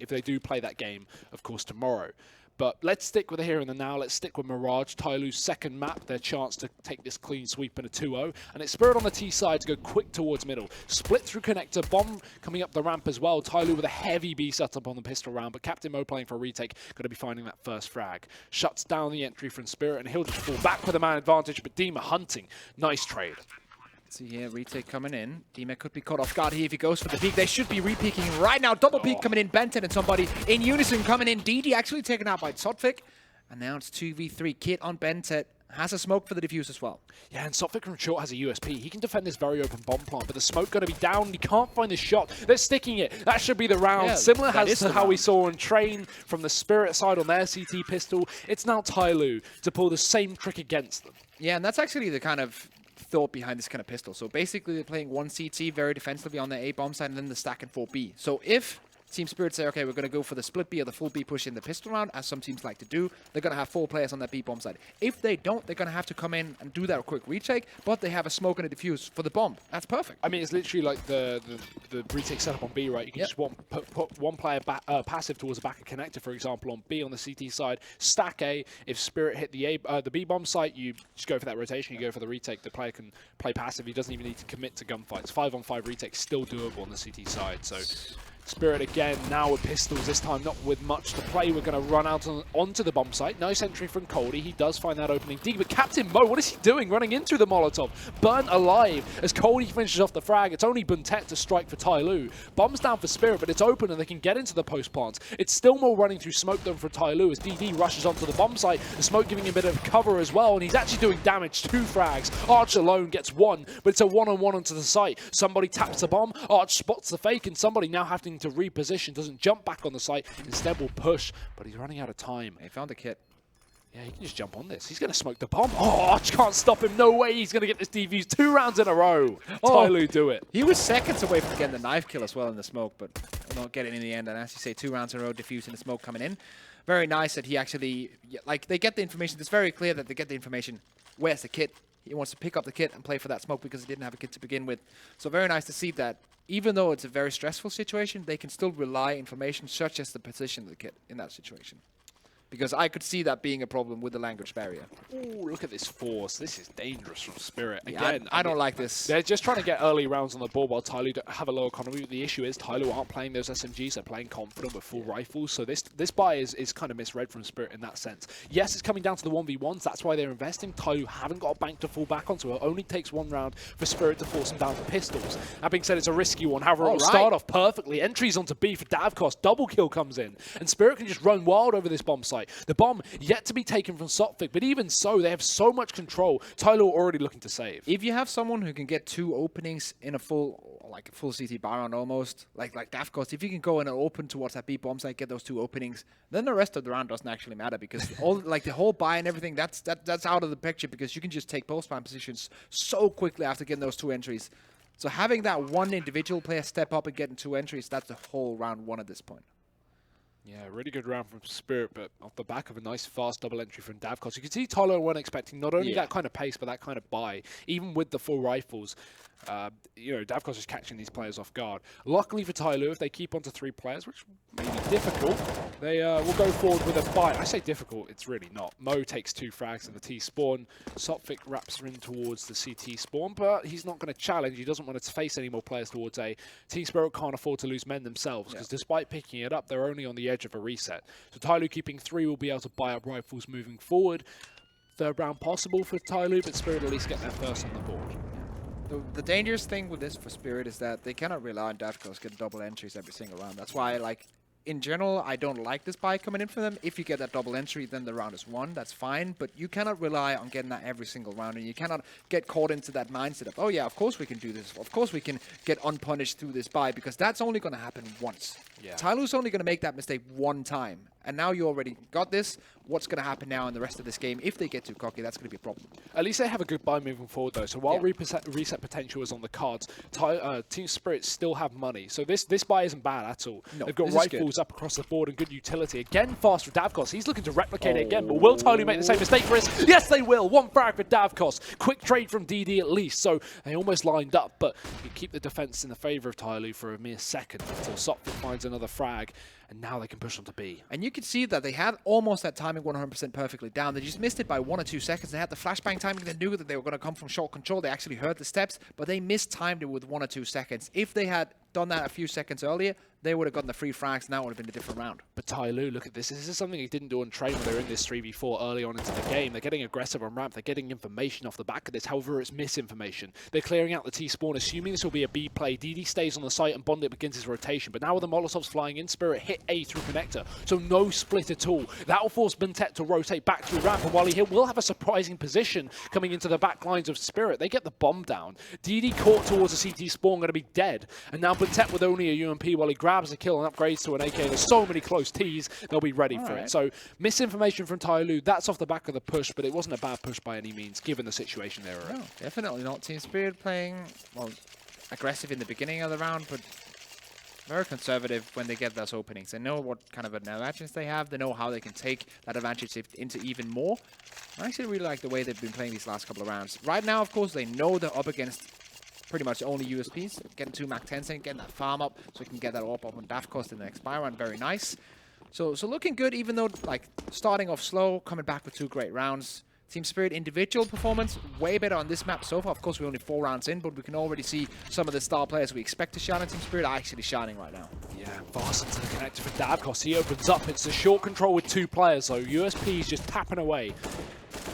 if they do play that game, of course, tomorrow. But let's stick with the here and the now. Let's stick with Mirage, TyLoo's second map, their chance to take this clean sweep in a 2-0. And it's Spirit on the T side to go quick towards middle. Split through connector, bomb coming up the ramp as well. TyLoo with a heavy B setup on the pistol round, but Captain Mo playing for a retake, going to be finding that first frag. Shuts down the entry from Spirit, and he'll just fall back with a man advantage, but Dima hunting. Nice trade. See here, retake coming in. Dima could be caught off guard here if he goes for the peek. They should be re-peeking right now. Double peek coming in. Benton and somebody in unison coming in. DD actually taken out by Sotfik. And now it's 2v3. Kit on Bentet. Has a smoke for the defuse as well. Yeah, and Sotfik from short has a USP. He can defend this very open bomb plant, but the smoke going to be down. He can't find the shot. They're sticking it. That should be the round. Yeah, Similar to how we round. saw on Train from the Spirit side on their CT pistol. It's now TyLoo to pull the same trick against them. Yeah, and that's actually the kind of thought behind this kind of pistol. So basically they're playing one CT very defensively on the A bomb side and then the stack and 4B. So if Team Spirit say, okay, we're going to go for the split B or the full B push in the pistol round, as some teams like to do, they're going to have 4 players on that B bomb side. If they don't, they're going to have to come in and do that quick retake, but they have a smoke and a defuse for the bomb. That's perfect. I mean, it's literally like the retake setup on B, right? You can just put one player passive towards the back of connector, for example, on B on the CT side, stack A. If Spirit hit the B bomb site, you just go for that rotation, you go for the retake. The player can play passive. He doesn't even need to commit to gunfights. 5-on-5 retake still doable on the CT side. So Spirit again, now with pistols, this time not with much to play. We're going to run out onto the bomb site. Nice entry from Cody. He does find that opening D, but Captain Mo, what is he doing? Running into the Molotov. Burnt alive as Cody finishes off the frag. It's only Buntet to strike for TyLoo. Bombs down for Spirit, but it's open and they can get into the post plants. It's still more running through smoke than for TyLoo as DD rushes onto the bomb site. The smoke giving him a bit of cover as well, and he's actually doing damage. 2 frags. Arch alone gets 1, but it's a 1-on-1 onto the site. Somebody taps the bomb. Arch spots the fake, and somebody now having to reposition. Doesn't jump back on the site, instead will push, but he's running out of time. He found a kit. Yeah, he can just jump on this. He's going to smoke the bomb. Oh, Arch can't stop him. No way he's going to get this defuse 2 rounds in a row. TyLoo do it. He was seconds away from getting the knife kill as well in the smoke, but not getting in the end. And as you say, 2 rounds in a row, defuse in the smoke coming in. Very nice that he actually, like, they get the information. It's very clear that they get the information. Where's the kit? He wants to pick up the kit and play for that smoke because he didn't have a kit to begin with. So very nice to see that even though it's a very stressful situation, they can still rely information such as the position of the kit in that situation. Because I could see that being a problem with the language barrier. Ooh, look at this force. This is dangerous from Spirit. Yeah, Again, I don't like this. They're just trying to get early rounds on the board while TyLoo don't have a low economy. But the issue is TyLoo aren't playing those SMGs. They're playing confident with full rifles. So this buy is kind of misread from Spirit in that sense. Yes, it's coming down to the 1v1s. That's why they're investing. TyLoo haven't got a bank to fall back on, so it only takes 1 round for Spirit to force them down to pistols. That being said, it's a risky one. However, it'll start off perfectly. Entries onto B for Davkos. Double kill comes in. And Spirit can just run wild over this bomb site. The bomb yet to be taken from Sotfik, but even so, they have so much control. TyLoo already looking to save. If you have someone who can get 2 openings in a full CT bar round almost, like Davkos, if you can go in and open towards that B bomb site, get those 2 openings, then the rest of the round doesn't actually matter because all the whole buy and everything, that's out of the picture because you can just take post plant positions so quickly after getting those 2 entries. So having that one individual player step up and getting 2 entries, that's the whole round 1 at this point. Yeah, really good round from Spirit, but off the back of a nice fast double entry from Davkos. You can see TyLoo weren't expecting not only that kind of pace, but that kind of buy. Even with the full rifles, you know, Davkos is catching these players off guard. Luckily for TyLoo, if they keep on to 3 players, which may be difficult, they will go forward with a buy. I say difficult, it's really not. Mo takes 2 frags in the T spawn. Sotfik wraps in towards the CT spawn, but he's not going to challenge. He doesn't want to face any more players towards A. Team Spirit can't afford to lose men themselves, because despite picking it up, they're only on the edge of a reset. So TyLoo keeping 3 will be able to buy up rifles moving forward. 3rd round possible for TyLoo, but Spirit at least get their first on the board. The dangerous thing with this for Spirit is that they cannot rely on Davkos getting double entries every single round. That's why, like, in general, I don't like this buy coming in for them. If you get that double entry, then the round is won. That's fine, but you cannot rely on getting that every single round, and you cannot get caught into that mindset of, oh yeah, of course we can do this. Of course we can get unpunished through this buy, because that's only going to happen once. Yeah. TyLoo's only going to make that mistake 1 time, and now you already got this. What's going to happen now in the rest of this game? If they get too cocky, that's going to be a problem. At least they have a good buy moving forward, though. So while reset potential is on the cards, Team Spirit still have money. So this buy isn't bad at all. No, they've got rifles up across the board and good utility. Again, fast for Davkos. He's looking to replicate it again, but will TyLoo make the same mistake for us? Yes, they will. 1 frag for Davkos. Quick trade from DD at least. So they almost lined up, but you keep the defense in the favor of TyLoo for a mere second until Sotfik finds another frag. and now they can push on to B. And you could see that they had almost that timing 100% perfectly down. They just missed it by 1 or 2 seconds. They had the flashbang timing. They knew that they were going to come from short control. They actually heard the steps, but they mistimed it with 1 or 2 seconds. If they had done that a few seconds earlier, they would have gotten the free frags, and that would have been a different round. But TyLoo, look at this. This is something he didn't do on train when they were in this 3v4 early on into the game. They're getting aggressive on ramp. They're getting information off the back of this. However, it's misinformation. They're clearing out the T-spawn, assuming this will be a B play. DD stays on the site, and Bondit begins his rotation. But now with the Molotovs flying in, Spirit hit A through connector. So no split at all. That will force Bentet to rotate back through ramp. And while he will have a surprising position coming into the back lines of Spirit, they get the bomb down. DD caught towards the CT spawn, going to be dead. And now Bentet with only a UMP while he grabs a kill and upgrades to an AK. There's so many close Ts, they'll be ready for it. So misinformation from TyLoo, that's off the back of the push, but it wasn't a bad push by any means, given the situation they were in. No, definitely not. Team Spirit playing, well, aggressive in the beginning of the round, but very conservative when they get those openings. They know what kind of an advantage they have. They know how they can take that advantage into even more. I actually really like the way they've been playing these last couple of rounds. Right now, of course, they know they're up against pretty much only USPs. Getting 2 Mac 10s in, getting that farm up so we can get that up on Daft Cost in the next buy round. Very nice. So looking good, even though like starting off slow, coming back with 2 great rounds. Team Spirit individual performance, way better on this map so far. Of course, we're only 4 rounds in, but we can already see some of the star players we expect to shine on Team Spirit are actually shining right now. Yeah, fast into the connector for Davkos. He opens up. It's a short control with 2 players, so USP is just tapping away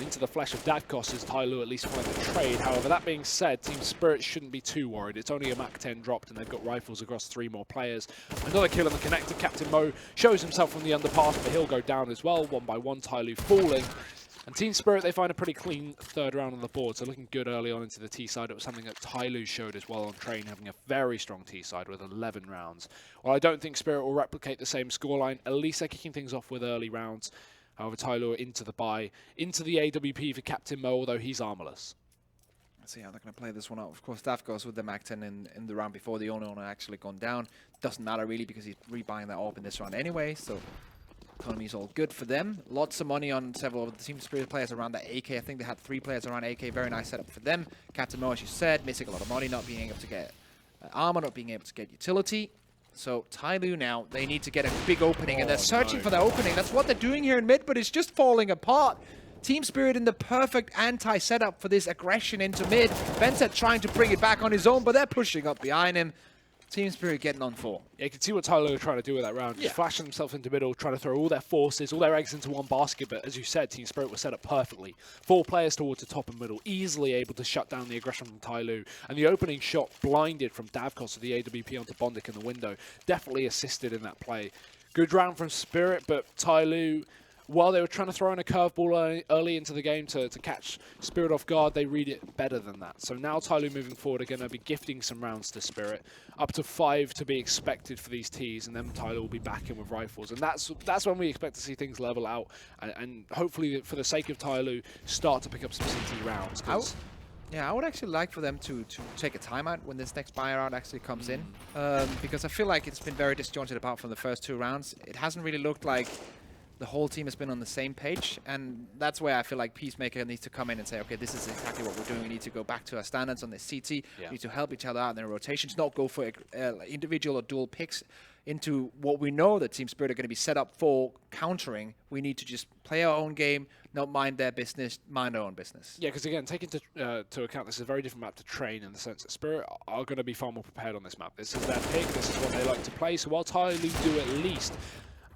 into the flesh of Davkos as TyLoo at least finds the trade. However, that being said, Team Spirit shouldn't be too worried. It's only a Mac 10 dropped, and they've got rifles across 3 more players. Another kill on the connector. Captain Mo shows himself from the underpass, but he'll go down as well. 1 by 1, TyLoo falling. And Team Spirit, they find a pretty clean 3rd round on the board, so looking good early on into the T side. It was something that TyLoo showed as well on train, having a very strong T side with 11 rounds. Well, I don't think Spirit will replicate the same scoreline. At least they're kicking things off with early rounds. However, TyLoo into the buy, into the AWP for Captain Mo, although he's armorless. Let's see how they're going to play this one out. Of course, Daft goes with the Mac 10 in the round before the owner actually gone down. Doesn't matter really because he's rebuying that AWP in this round anyway, so economy is all good for them. Lots of money on several of the Team Spirit players around that AK. I think they had 3 players around AK. Very nice setup for them. Captain Mo, as you said, missing a lot of money, not being able to get armor, not being able to get utility. So TyLoo now, they need to get a big opening, and they're searching for that opening. That's what they're doing here in mid, but it's just falling apart. Team Spirit in the perfect anti-setup for this aggression into mid. Benset trying to bring it back on his own, but they're pushing up behind him. Team Spirit getting on 4. Yeah, you can see what TyLoo are trying to do with that round. Just flashing themselves into middle, trying to throw all their forces, all their eggs into one basket. But as you said, Team Spirit was set up perfectly. 4 players towards the top and middle, easily able to shut down the aggression from TyLoo. And the opening shot blinded from Davkos with the AWP onto Bondik in the window. Definitely assisted in that play. Good round from Spirit, but TyLoo, while they were trying to throw in a curveball early into the game to catch Spirit off guard, they read it better than that. So now TyLoo moving forward are going to be gifting some rounds to Spirit. Up to 5 to be expected for these Ts, and then TyLoo will be back in with rifles. And that's when we expect to see things level out. And hopefully, for the sake of TyLoo, start to pick up some CT rounds. Yeah, I would actually like for them to take a timeout when this next buy round actually comes in. Because I feel like it's been very disjointed apart from the first 2 rounds. It hasn't really looked like the whole team has been on the same page, and that's where I feel like Peacemaker needs to come in and say, okay, this is exactly what we're doing. We need to go back to our standards on this CT. We need to help each other out in their rotations, not go for individual or dual picks into what we know that Team Spirit are going to be set up for countering. We need to just play our own game, not mind their business, mind our own business. Yeah, because again, taking to account, this is a very different map to train in the sense that Spirit are going to be far more prepared on this map. This is their pick, this is what they like to play, so while TyLoo do at least,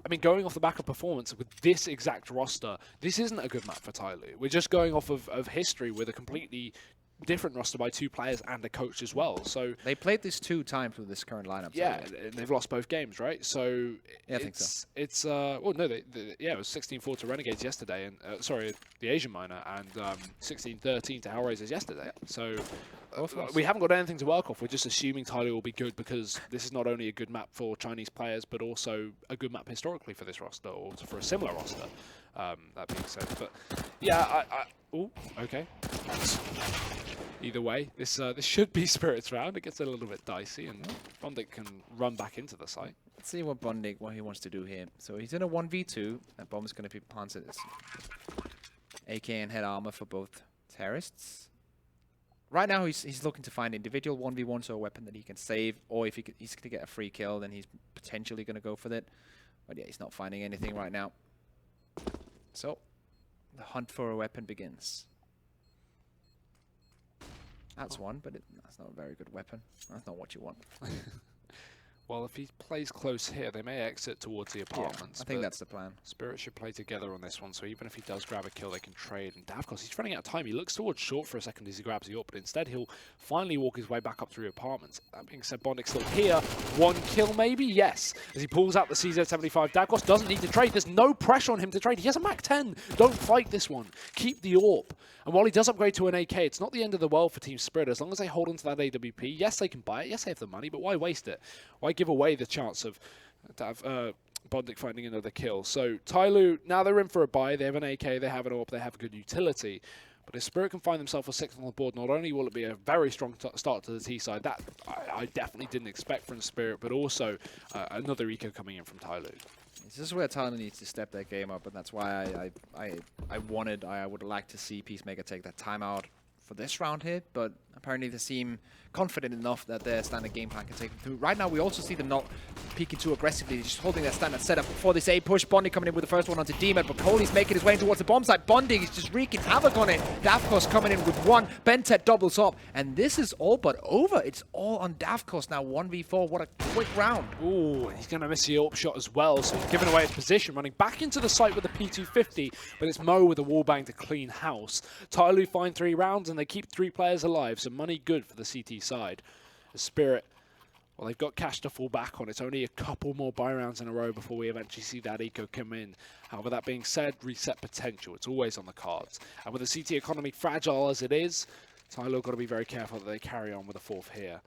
I mean, going off the back of performance with this exact roster, this isn't a good map for TyLoo. We're just going off of history with a completely different roster by 2 players and a coach as well. So they played this 2 times with this current lineup. Yeah, and they've lost both games, right? So yeah, I think so. It's well, no, yeah, it was 16-4 to Renegades yesterday, and sorry, the Asian Miner, and 16-13 to Hellraisers yesterday. So we haven't got anything to work off. We're just assuming TyLoo will be good because this is not only a good map for Chinese players, but also a good map historically for this roster or for a similar roster. That being said, but yeah, oh, okay. Either way, this should be Spirit's round. It gets a little bit dicey, and Bondik can run back into the site. Let's see what Bondik, what he wants to do here. So he's in a 1v2. That bomb is going to be planted. AK and head armor for both terrorists. Right now, he's looking to find individual 1v1, so a weapon that he can save, or if he's going to get a free kill, then he's potentially going to go for that. But yeah, he's not finding anything right now. So, the hunt for a weapon begins. That's one, but that's not a very good weapon. That's not what you want. Well, if he plays close here, they may exit towards the apartments. I think that's the plan. Spirit should play together on this one, so even if he does grab a kill, they can trade. And Davkos, he's running out of time. He looks towards short for a second as he grabs the AWP, but instead he'll finally walk his way back up through the apartments. That being said, Bondik's still here. One kill maybe? Yes. As he pulls out the CZ-75, Davkos doesn't need to trade. There's no pressure on him to trade. He has a Mach 10. Don't fight this one. Keep the AWP. And while he does upgrade to an AK, it's not the end of the world for Team Spirit. As long as they hold onto that AWP, yes, they can buy it. Yes, they have the money, but why waste it? Why give away the chance of Bondik finding another kill? So TyLoo, now they're in for a buy. They have an AK, they have an AWP, they have good utility. But if Spirit can find themselves a 6th on the board, not only will it be a very strong start to the T side, that I definitely didn't expect from Spirit, but also another eco coming in from TyLoo. This is where TyLoo needs to step their game up, and that's why I would like to see Peacemaker take that timeout for this round here, but apparently they seem confident enough that their standard game plan can take them through. Right now, we also see them not peeking too aggressively, just holding their standard setup for this A push. Bondik coming in with the first one onto Demon, but Cody's making his way towards the bomb site. Bondik is just wreaking havoc on it. Davkos coming in with one. Bentet doubles up, and this is all but over. It's all on Davkos now, 1v4. What a quick round. Ooh, he's going to miss the AWP shot as well, so he's giving away his position, running back into the site with the P250, but it's Mo with a wallbang to clean house. TyLoo find 3 rounds, and they keep 3 players alive, so money good for the CT side. The Spirit, well, they've got cash to fall back on. It's only a couple more buy rounds in a row before we eventually see that eco come in. However, that being said, reset potential. It's always on the cards. And with the CT economy fragile as it is, TyLoo got to be very careful that they carry on with a 4th here.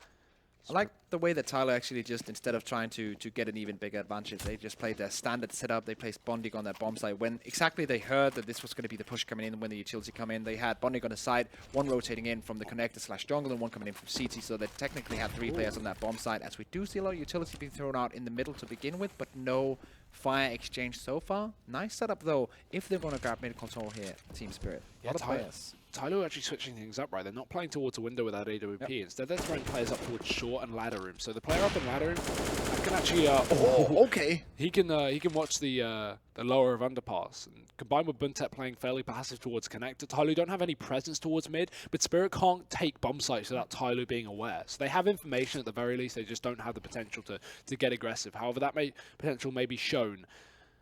I like the way that TyLoo actually just, instead of trying to get an even bigger advantage, they just played their standard setup. They placed Bondik on that bomb site. When exactly they heard that this was going to be the push coming in and when the utility come in, they had Bondik on the side, one rotating in from the connector / jungle and one coming in from CT. So they technically had 3 players on that bomb site, as we do see a lot of utility being thrown out in the middle to begin with, but no fire exchange so far. Nice setup though, if they're going to grab mid control here, Team Spirit. A lot of players. TyLoo actually switching things up, right? They're not playing towards a window with that AWP. Yep. Instead, they're throwing players up towards short and ladder room. So the player up in ladder room can actually... okay. He can watch the lower of underpass. And combined with Buntet playing fairly passive towards connector, TyLoo don't have any presence towards mid, but Spirit can't take bomb sites without TyLoo being aware. So they have information at the very least. They just don't have the potential to get aggressive. However, that potential may be shown.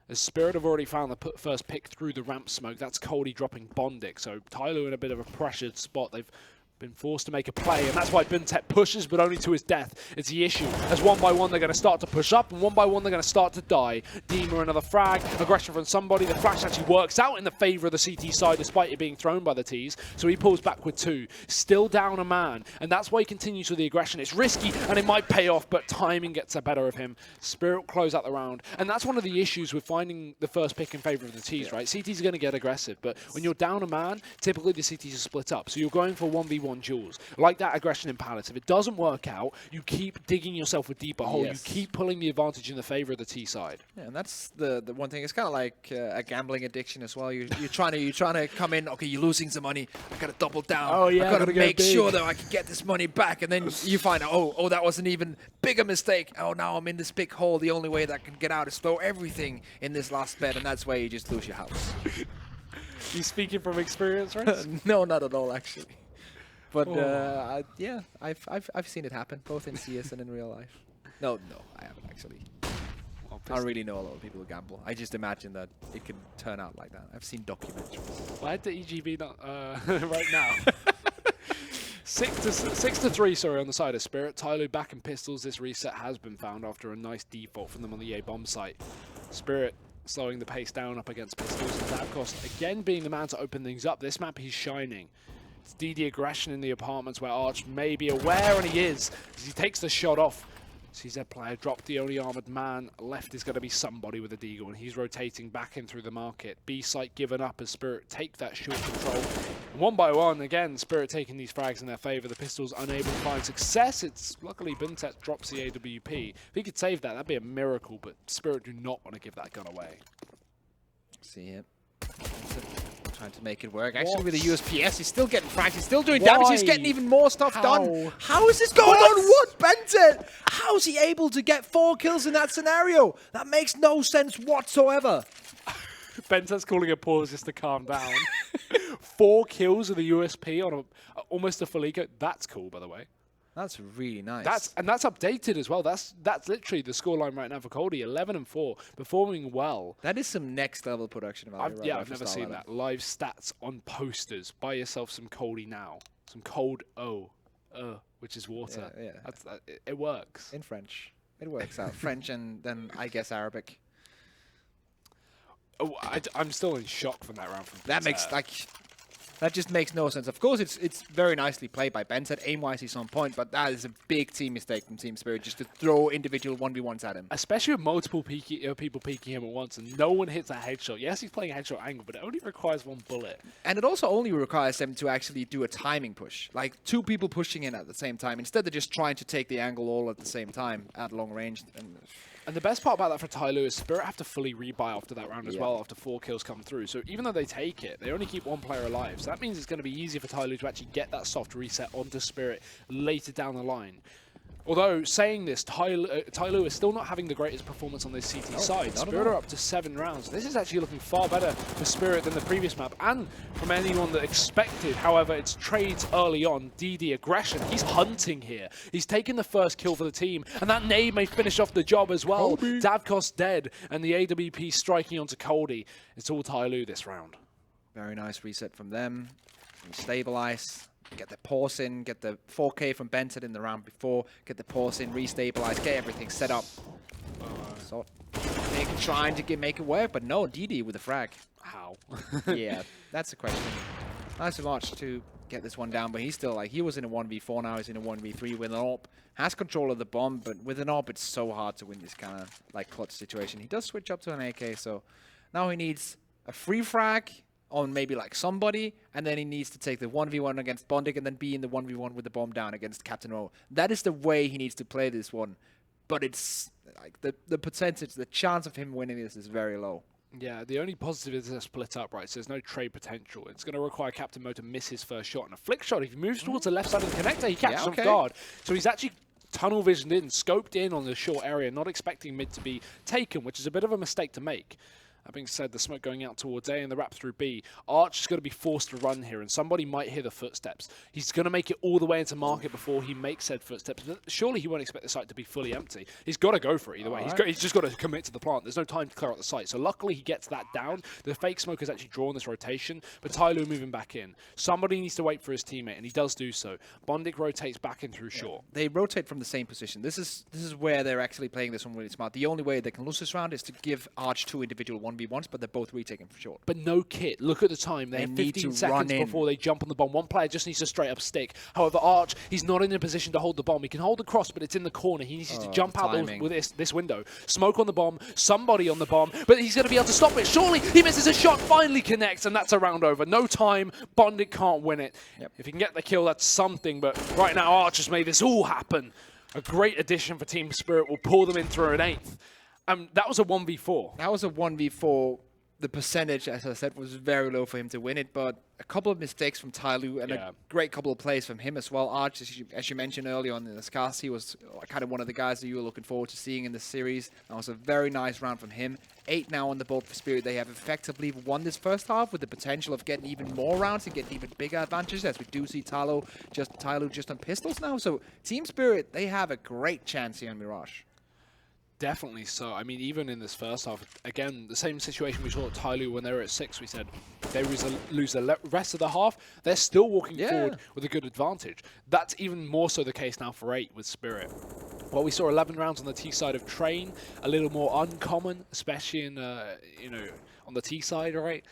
As Spirit have already found the first pick through the ramp smoke, that's Cody dropping Bondik. So TyLoo in a bit of a pressured spot. They've been forced to make a play, and that's why Buntet pushes, but only to his death. It's the issue. As one by one, they're going to start to push up, and one by one, they're going to start to die. Dima, another frag, aggression from somebody. The flash actually works out in the favor of the CT side, despite it being thrown by the Ts. So he pulls back with 2. Still down a man, and that's why he continues with the aggression. It's risky, and it might pay off, but timing gets the better of him. Spirit will close out the round, and that's one of the issues with finding the first pick in favor of the Ts, right? CTs are going to get aggressive, but when you're down a man, typically the CTs are split up. So you're going for 1v1 duels. Like that aggression in Palace. If it doesn't work out, you keep digging yourself a deeper hole. You keep pulling the advantage in the favor of the T side. Yeah, and that's the one thing. It's kind of like a gambling addiction as well. You're trying to come in. Okay, you're losing some money. I gotta double down. Oh yeah, I gotta make sure that I can get this money back. And then you find out, oh, that was an even bigger mistake. Oh, now I'm in this big hole. The only way that I can get out is throw everything in this last bet, and that's where you just lose your house. You speaking from experience, right? No, not at all, actually. But yeah, I've seen it happen both in CS and in real life. No, I haven't actually. Well, I don't really know a lot of people who gamble. I just imagine that it can turn out like that. I've seen documentaries. Why the EGB not right now? 6-3, sorry, on the side of Spirit. TyLoo back in pistols. This reset has been found after a nice default from them on the A bomb site. Spirit slowing the pace down up against pistols. And Davkos again being the man to open things up. This map he's shining. It's DD aggression in the apartments where Arch may be aware, and he is, as he takes the shot off. CZ player dropped the only armored man. Left is going to be somebody with a deagle, and he's rotating back in through the market. B site given up as Spirit take that short control. And one by one, again, Spirit taking these frags in their favor. The Pistols unable to find success. It's luckily Buntet drops the AWP. If he could save that, that'd be a miracle, but Spirit do not want to give that gun away. See it. trying to make it work. Actually, with the USPS, he's still getting fragged. He's still doing damage. Why? He's getting even more stuff done. How is this going on? What? Benton? How's he able to get 4 kills in that scenario? That makes no sense whatsoever. Benton's calling a pause just to calm down. 4 kills with the USP on almost a full eco. That's cool, by the way. That's really nice. That's updated as well. That's literally the scoreline right now for Coldie. 11-4, performing well. That is some next level production value. I've never seen that. Live stats on posters. Buy yourself some Coldie now. Some cold which is water. Yeah. It works. In French. It works out. French and then I guess Arabic. Oh, I'm still in shock from that round from That makes that just makes no sense. Of course, it's very nicely played by Benton. Aim-wise, he's on point, but that is a big team mistake from Team Spirit just to throw individual 1v1s at him. Especially with multiple people peeking him at once, and no one hits a headshot. Yes, he's playing a headshot angle, but it only requires 1 bullet. And it also only requires them to actually do a timing push. Like 2 people pushing in at the same time. Instead, they're just trying to take the angle all at the same time at long range. And the best part about that for TyLoo is Spirit have to fully rebuy after that round as well, after 4 kills come through. So even though they take it, they only keep 1 player alive. So that means it's going to be easier for TyLoo to actually get that soft reset onto Spirit later down the line. Although, saying this, TyLoo is still not having the greatest performance on this CT side. Spirit are up to 7 rounds. This is actually looking far better for Spirit than the previous map, and from anyone that expected. However, it's trades early on. DD aggression. He's hunting here. He's taken the first kill for the team, and that nade may finish off the job as well. Davkos dead, and the AWP striking onto Coldie. It's all TyLoo this round. Very nice reset from them. Stabilize. Get the pause in, get the 4K from Benton in the round before, get the pause in, restabilize, get everything set up. So trying to make it work, but no, DD with a frag. How? Yeah, that's the question. Nice much to get this one down, but he's still he was in a 1v4, now he's in a 1v3 with an AWP. Has control of the bomb, but with an AWP, it's so hard to win this kind of clutch situation. He does switch up to an AK, so now he needs a free frag on maybe somebody, and then he needs to take the 1v1 against Bondik and then be in the 1v1 with the bomb down against Captain O. That is the way he needs to play this one, but it's the percentage, the chance of him winning this is very low. Yeah, the only positive is they're split up, right? So there's no trade potential. It's going to require Captain Mo to miss his first shot. And a flick shot, if he moves towards the left side of the connector, he catches off guard. So he's actually tunnel visioned in, scoped in on the short area, not expecting mid to be taken, which is a bit of a mistake to make. That being said, the smoke going out towards A and the wrap through B. Arch is going to be forced to run here, and somebody might hear the footsteps. He's going to make it all the way into market before he makes said footsteps. But surely he won't expect the site to be fully empty. He's got to go for it either way. He's just got to commit to the plant. There's no time to clear out the site. So luckily he gets that down. The fake smoke has actually drawn this rotation, but TyLoo moving back in. Somebody needs to wait for his teammate, and he does do so. Bondik rotates back in through short. They rotate from the same position. This is where they're actually playing this one really smart. The only way they can lose this round is to give Arch 2 individual 1v1s, but they're both retaken for short. But no kit. Look at the time. They have 15 seconds before they jump on the bomb. One player just needs to straight up stick. However, Arch, he's not in a position to hold the bomb. He can hold the cross, but it's in the corner. He needs to jump out with this window. Smoke on the bomb, somebody on the bomb, but he's going to be able to stop it. Surely he misses a shot, finally connects, and that's a round over. No time. Bondik can't win it. If he can get the kill, that's something, but right now Arch has made this all happen. A great addition for Team Spirit will pull them in through an 8th. That was a 1v4. That was a 1v4. The percentage, as I said, was very low for him to win it, but a couple of mistakes from TyLoo and a great couple of plays from him as well. Arch, as you mentioned earlier on in this cast, he was kind of one of the guys that you were looking forward to seeing in this series. That was a very nice round from him. 8 now on the board for Spirit. They have effectively won this first half with the potential of getting even more rounds and getting even bigger advantages, as we do see TyLoo just on pistols now. So Team Spirit, they have a great chance here on Mirage. Definitely so. I mean, even in this first half, again, the same situation we saw at TyLoo when they were at 6. We said if they lose the rest of the half, they're still walking forward with a good advantage. That's even more so the case now for 8 with Spirit. Well, we saw 11 rounds on the T side of Train, a little more uncommon, especially in on the T side, right?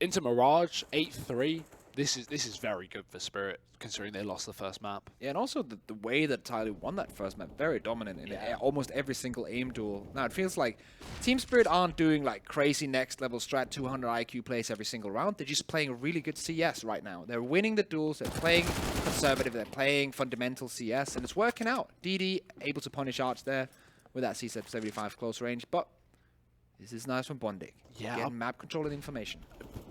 Into Mirage, 8-3. This is very good for Spirit, considering they lost the first map. Yeah, and also the way that TyLoo won that first map, very dominant in almost every single aim duel. Now, it feels like Team Spirit aren't doing crazy next level strat 200 IQ plays every single round. They're just playing a really good CS right now. They're winning the duels, they're playing conservative, they're playing fundamental CS, and it's working out. DD able to punish Arch there with that C-75 close range, but This is nice from Bondik. Yeah. Getting map control and information.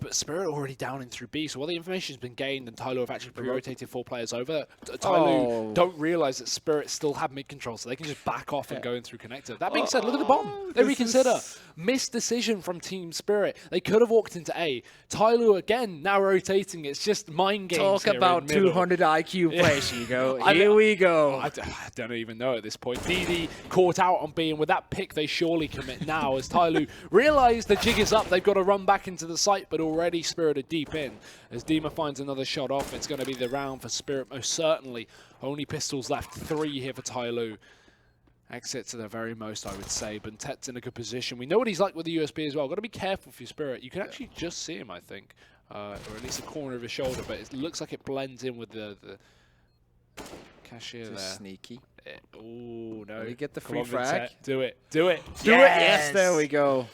But Spirit already down in through B, so while the information's been gained and TyLoo have actually rotated 4 players over, TyLoo don't realize that Spirit still have mid control, so they can just back off and go in through connector. That being said, look at the bomb. They reconsider. Missed decision from Team Spirit. They could have walked into A. TyLoo again, now rotating. It's just mind games. Talk about 200 IQ play, Shigo. Here we go. I don't even know at this point. DD caught out on B, and with that pick, they surely commit now as TyLoo realize the jig is up. They've got to run back into the site, but already Spirit are deep in. As Dima finds another shot off, it's going to be the round for Spirit, most certainly. Only pistols left, 3 here for TyLoo. Exits at the very most, I would say. Buntet's in a good position. We know what he's like with the USB as well. Got to be careful for your Spirit. You can actually just see him, I think, or at least the corner of his shoulder, but it looks like it blends in with the cashier there. Sneaky. Oh, no. We get the free frag. Do it. Do it. Do it. Yes, there we go.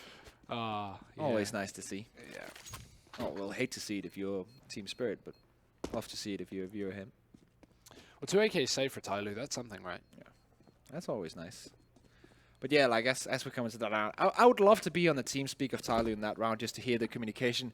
Yeah. Always nice to see. Yeah. Oh, well, hate to see it if you're Team Spirit, but love to see it if you're him. Well, 2 AK save for TyLoo. That's something, right? Yeah. That's always nice. But yeah, like as we come into that round, I would love to be on the team speak of TyLoo in that round just to hear the communication.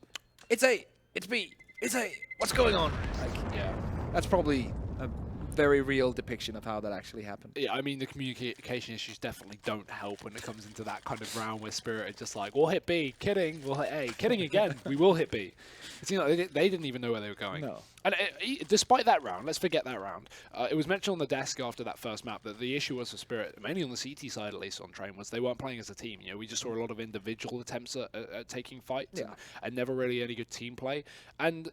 It's A, it's B, it's A, what's going on? Like, Yeah. that's probably a very real depiction of how that actually happened. Yeah, I mean, the communication issues definitely don't help when it comes into that kind of round where Spirit are just like, we'll hit B, kidding, we'll hit A, kidding again, we will hit B. It seems like they didn't even know where they were going. No. And despite that round, let's forget that round, it was mentioned on the desk after that first map that the issue was for Spirit, mainly on the CT side at least on Train, was they weren't playing as a team. You know, we just saw a lot of individual attempts at taking fights and never really any good team play. And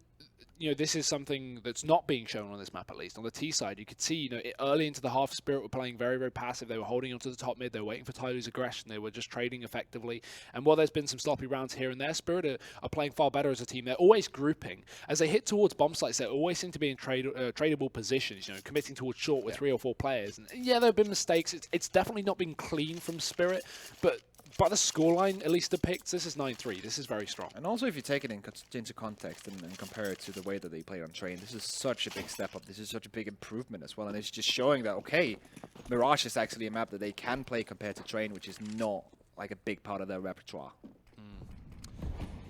you know, this is something that's not being shown on this map, at least. On the T side, you could see, you know, early into the half, Spirit were playing very, very passive. They were holding onto the top mid. They were waiting for TyLoo's aggression. They were just trading effectively. And while there's been some sloppy rounds here and there, Spirit are playing far better as a team. They're always grouping. As they hit towards bomb sites, they always seem to be in tradable positions, you know, committing towards short with 3 or 4 players. And yeah, there have been mistakes. It's definitely not been clean from Spirit, but by the scoreline, at least depicts, this is 9-3. This is very strong. And also, if you take it into context and compare it to the way that they play on Train, this is such a big step up. This is such a big improvement as well. And it's just showing that, okay, Mirage is actually a map that they can play compared to Train, which is not like a big part of their repertoire.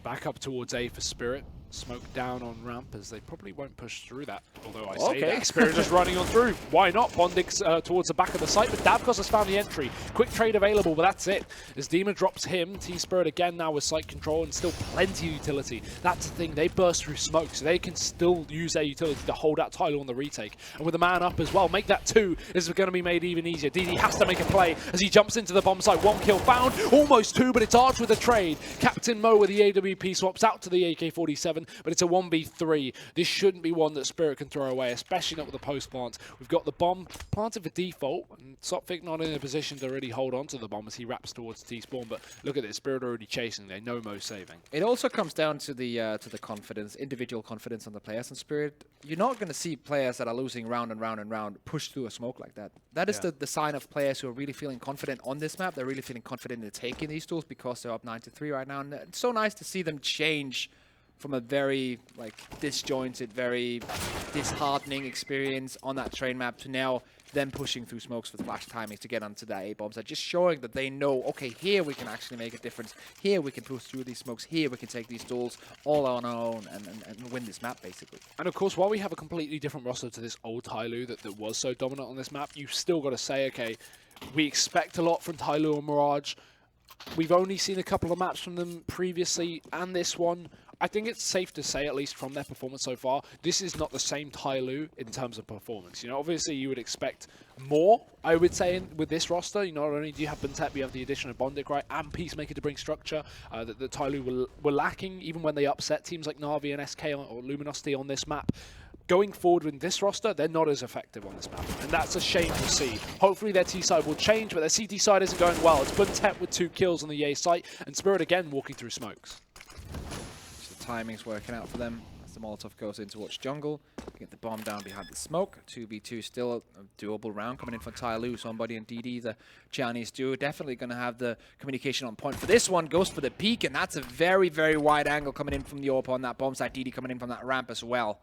Back up towards A for Spirit. Smoke down on ramp as they probably won't push through that. Although I say that, Spirit just running on through. Why not? Bondik's towards the back of the site, but Davkos has found the entry. Quick trade available, but that's it. As Dima drops him, T-Spirit again now with site control and still plenty of utility. That's the thing, they burst through smoke, so they can still use their utility to hold out TyLoo on the retake. And with a man up as well, make that 2. This is going to be made even easier. DD has to make a play as he jumps into the bomb site. 1 kill found, almost 2, but it's Arch with a trade. Captain Mo with the AWP swaps out to the AK-47, but it's a 1v3. This shouldn't be one that Spirit can throw away, especially not with the post plant. We've got the bomb planted for default, and Sopvik not in a position to really hold on to the bomb as he wraps towards T-spawn. But look at this, Spirit already chasing. They know Mo's saving. It also comes down to the confidence, individual confidence on the players in Spirit. You're not going to see players that are losing round and round and round push through a smoke like that. That is the sign of players who are really feeling confident on this map. They're really feeling confident in taking these tools because they're up 9-3 right now. And it's so nice to see them change from a very disjointed, very disheartening experience on that Train map to now them pushing through smokes with flash timings to get onto that A-bombs. Are just showing that they know, okay, here we can actually make a difference. Here we can push through these smokes. Here we can take these tools all on our own and win this map, basically. And of course, while we have a completely different roster to this old TyLoo that was so dominant on this map, you've still got to say, okay, we expect a lot from TyLoo and Mirage. We've only seen a couple of maps from them previously, and this one. I think it's safe to say, at least from their performance so far, this is not the same TyLoo in terms of performance. You know, obviously you would expect more, I would say, with this roster. You know, not only do you have Buntet, you have the addition of Bondik, right, and Peacemaker to bring structure that the TyLoo were lacking, even when they upset teams like Na'Vi and SK or Luminosity on this map. Going forward with this roster, they're not as effective on this map, and that's a shame to see. Hopefully their T side will change, but their CT side isn't going well. It's Buntet with 2 kills on the A site, and Spirit again walking through smokes. Timing's working out for them as the Molotov goes in towards jungle. Get the bomb down behind the smoke. 2v2 still a doable round coming in for TyLoo. Somebody and DD, the Chinese duo, definitely going to have the communication on point for this one. Goes for the peak, and that's a very, very wide angle coming in from the AWP on that bomb site. DD coming in from that ramp as well.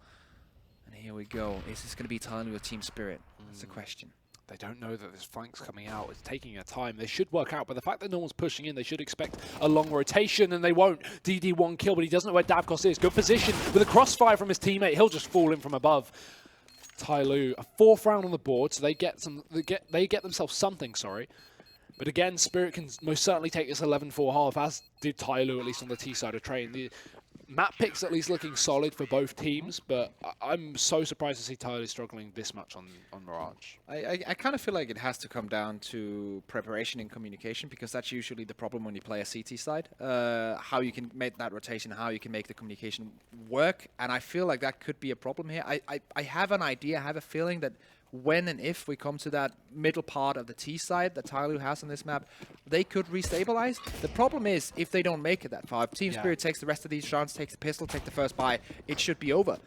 And here we go. Is this going to be TyLoo or Team Spirit? That's the question. They don't know that this flank's coming out. It's taking their time. They should work out, but the fact that no one's pushing in, they should expect a long rotation, and they won't. DD one kill, but he doesn't know where Davkos is. Good position with a crossfire from his teammate. He'll just fall in from above. TyLoo, a 4th round on the board, so they get themselves something. Sorry. But again, Spirit can most certainly take this 11-4 half, as did TyLoo, at least on the T side of train. The map picks at least looking solid for both teams, but I'm so surprised to see TyLoo struggling this much on Mirage. I kind of feel like it has to come down to preparation and communication, because that's usually the problem when you play a CT side. How you can make that rotation, how you can make the communication work, and I feel like that could be a problem here. I have an idea, I have a feeling that when and if we come to that middle part of the T side that TyLoo has on this map, they could restabilize. The problem is, if they don't make it that far, if Team Spirit takes the rest of these rounds, takes the pistol, take the first buy, it should be over.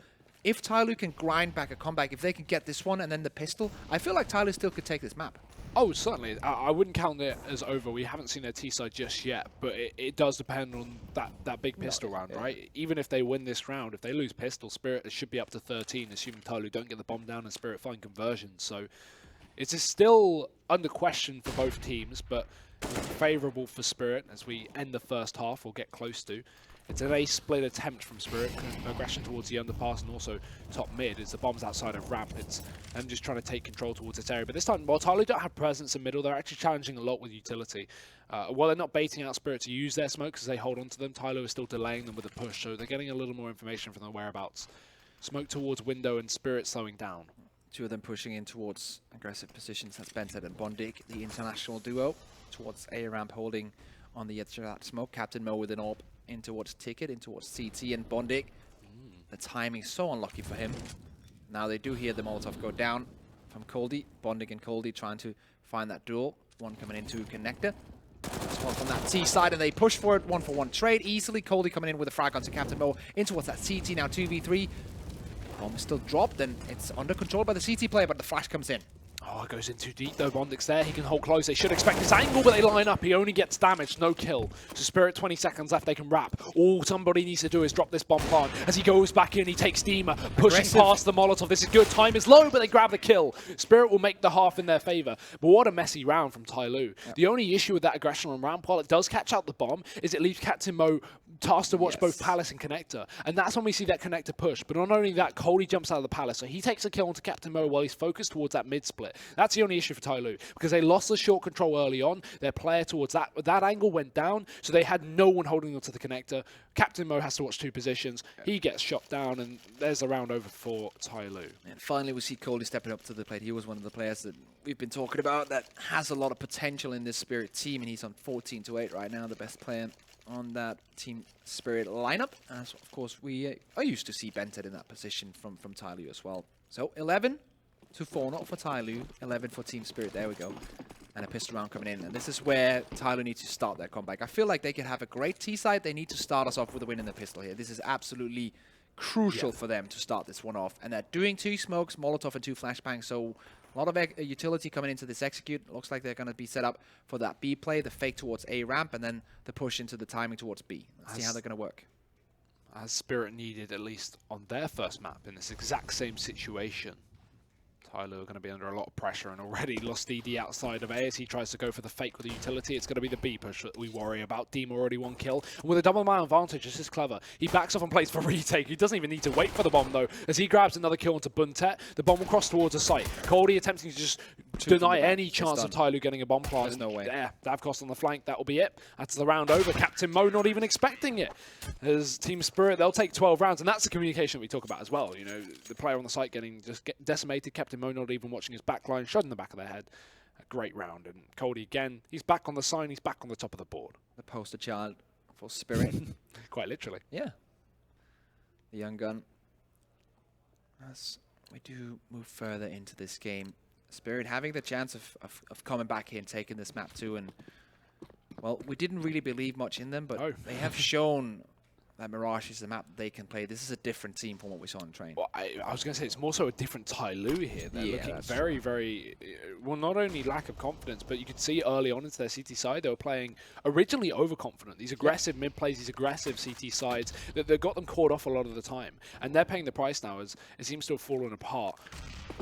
If TyLoo can grind back a comeback, if they can get this one and then the pistol, I feel like TyLoo still could take this map. Oh, certainly. I wouldn't count it as over. We haven't seen their T-side just yet, but it does depend on that big pistol round, right? Even if they win this round, if they lose pistol, Spirit should be up to 13, assuming TyLoo don't get the bomb down and Spirit find conversion. So it's still under question for both teams, but favourable for Spirit as we end the first half, or get close to. It's an A-split attempt from Spirit, aggression towards the underpass and also top mid as the bomb's outside of ramp. It's them just trying to take control towards this area. But this time, while TyLoo don't have presence in middle, they're actually challenging a lot with utility. While they're not baiting out Spirit to use their smokes as they hold onto them, TyLoo is still delaying them with a push, so they're getting a little more information from their whereabouts. Smoke towards window and Spirit slowing down. Two of them pushing in towards aggressive positions. That's Bented and Bondig, the international duo, towards A-ramp holding on the edge of that smoke. Captain Mo with an AWP in towards Ticket, in towards CT, and Bondig. The timing so unlucky for him. Now they do hear the Molotov go down from Coldy. Bondig and Coldy trying to find that duel. One coming into connector. One from that T side, and they push for it. 1-for-1 trade easily. Coldy coming in with a frag onto Captain Mo in towards that CT now 2v3. Bomb is still dropped, and it's under control by the CT player, but the flash comes in. Oh, it goes in too deep though. Bondig's there. He can hold close. They should expect this angle, but they line up. He only gets damaged. No kill. So Spirit, 20 seconds left. They can wrap. All somebody needs to do is drop this bomb plant. As he goes back in, he takes Steamer, pushing past the Molotov. This is good. Time is low, but they grab the kill. Spirit will make the half in their favor. But what a messy round from TyLoo. The only issue with that aggression on ramp, while it does catch out the bomb, is it leaves Captain Mo tasked to watch both Palace and Connector. And that's when we see that Connector push. But not only that, Coldy jumps out of the Palace. So he takes a kill onto Captain Mo while he's focused towards that mid-split. That's the only issue for TyLoo, because they lost the short control early on. Their player towards that angle went down, so they had no one holding them to the connector. Captain Mo has to watch two positions. He gets shot down, and there's the round over for TyLoo. And finally, we see Coldy stepping up to the plate. He was one of the players that we've been talking about that has a lot of potential in this Spirit team, and he's on 14-8 right now, the best player on that Team Spirit lineup. As of course, we are used to see Bented in that position from TyLoo as well. So 11-4, not for TyLoo, 11 for Team Spirit. There we go. And a pistol round coming in. And this is where TyLoo needs to start their comeback. I feel like they could have a great T-side. They need to start us off with a win in the pistol here. This is absolutely crucial for them to start this one off. And they're doing 2 smokes, Molotov and 2 flashbangs. So a lot of utility coming into this execute. Looks like they're going to be set up for that B play, the fake towards A ramp, and then the push into the timing towards B. Let's see how they're going to work. As Spirit needed, at least on their first map, in this exact same situation. TyLoo are going to be under a lot of pressure and already lost DD outside of A as he tries to go for the fake with the utility. It's going to be the B push that we worry about. Deem already 1 kill. And with a double man advantage, this is clever. He backs off and plays for retake. He doesn't even need to wait for the bomb though, as he grabs another kill onto Buntet. The bomb will cross towards a site. Coldy attempting to just deny any chance of TyLoo getting a bomb plant. There's no way. Yeah, Davkos on the flank. That will be it. That's the round over. Captain Mo not even expecting it. As Team Spirit, they'll take 12 rounds, and that's the communication we talk about as well. You know, the player on the site getting decimated. Captain Mo not even watching his backline, shot in the back of their head. A great round. And Coldy again, he's back on the sign, he's back on the top of the board. The poster child for Spirit. Quite literally. Yeah. The young gun. As we do move further into this game, Spirit having the chance of coming back here and taking this map too. And, well, we didn't really believe much in them, but they have shown that Mirage is the map they can play. This is a different team from what we saw in train. Well, I was going to say, it's more so a different TyLoo here. They're looking very, well, not only lack of confidence, but you could see early on into their CT side, they were playing originally overconfident. These aggressive mid plays, these aggressive CT sides, that got them caught off a lot of the time. And they're paying the price now as it seems to have fallen apart.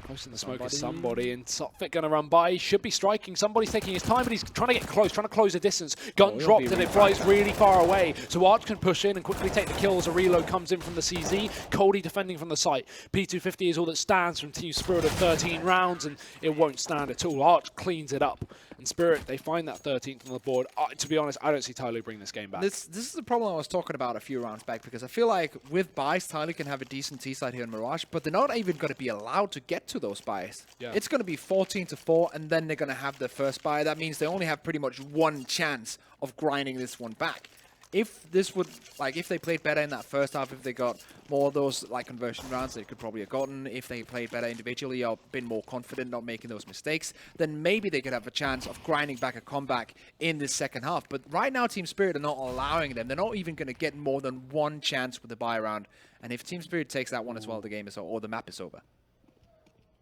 Close in the smoke is somebody, and Sophic going to run by. He should be striking. Somebody's taking his time, but he's trying to get close, trying to close the distance. Gun dropped, and it flies really far away. So Arch can push in and quickly take the kills. A reload comes in from the CZ. Cody defending from the site. P250 is all that stands from Team Spirit of 13 rounds, and it won't stand at all. Arch cleans it up. And Spirit, they find that 13th on the board. To be honest, I don't see TyLoo bring this game back. This is the problem I was talking about a few rounds back, because I feel like with buys, TyLoo can have a decent T-side here in Mirage, but they're not even going to be allowed to get to those buys. Yeah. It's going to be 14-4, and then they're going to have their first buy. That means they only have pretty much one chance of grinding this one back. If this would, like, if they played better in that first half, if they got more of those, like, conversion rounds they could probably have gotten, if they played better individually or been more confident not making those mistakes, then maybe they could have a chance of grinding back a comeback in this second half. But right now, Team Spirit are not allowing them. They're not even going to get more than one chance with the buy round. And if Team Spirit takes that one as well, the game is over, or the map is over.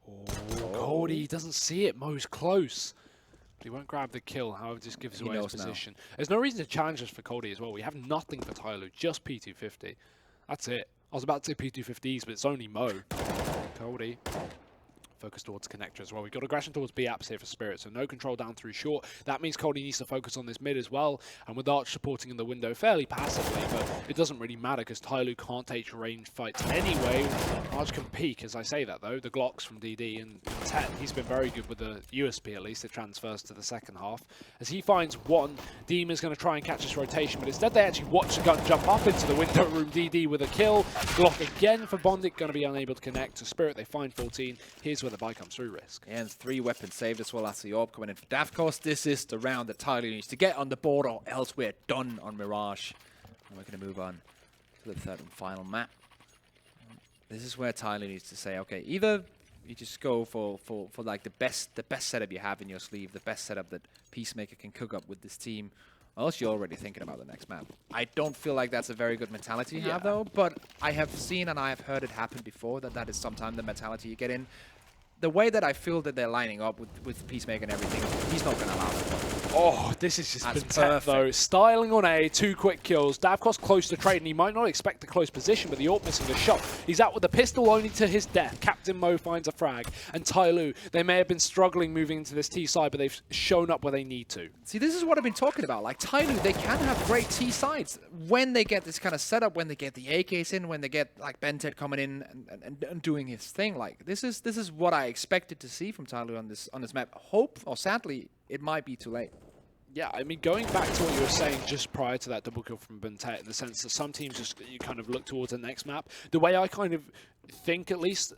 Oh, Cody doesn't see it. Mo's close. He won't grab the kill, however, just gives away his position. There's no reason to challenge us for Cody as well. We have nothing for TyLoo, just P250. That's it. I was about to say P250s, but it's only Mo. Cody. Focus towards connector as well. We've got aggression towards B apps here for Spirit, so no control down through short. That means Cody needs to focus on this mid as well, and with Arch supporting in the window fairly passively, but it doesn't really matter because TyLoo can't take range fights anyway. Arch can peek, as I say that though, the Glocks from DD, and Tet, he's been very good with the USP at least. It transfers to the second half. As he finds one, Demon's going to try and catch this rotation, but instead they actually watch the gun jump up into the window room. DD with a kill. Glock again for Bondic, going to be unable to connect to Spirit. They find 14. Here's where the buy comes through Risk. And 3 weapons saved as well as the orb coming in for Dafkos. This is the round that TyLoo needs to get on the board, or else we're done on Mirage. And we're going to move on to the third and final map. This is where TyLoo needs to say, okay, either you just go for like the best setup you have in your sleeve, the best setup that Peacemaker can cook up with this team, or else you're already thinking about the next map. I don't feel like that's a very good mentality to have though, but I have seen and I have heard it happen before, that is sometimes the mentality you get in. The way that I feel that they're lining up with Peacemaker and everything, he's not going to allow that. Oh, this is just perfect though. Styling on A, 2 quick kills. Davkos close to trade, and he might not expect the close position, but the AWP missing the shot. He's out with the pistol only to his death. Captain Mo finds a frag. And TyLoo, they may have been struggling moving into this T side, but they've shown up where they need to. See, this is what I've been talking about. Like, TyLoo, they can have great T sides when they get this kind of setup, when they get the AKs in, when they get, like, Bentet coming in and doing his thing. Like, this is what I expected to see from TyLoo on this map. Hope, or sadly, it might be too late. Yeah, I mean, going back to what you were saying just prior to that double kill from Bentet, in the sense that some teams just you kind of look towards the next map. The way I kind of think, at least,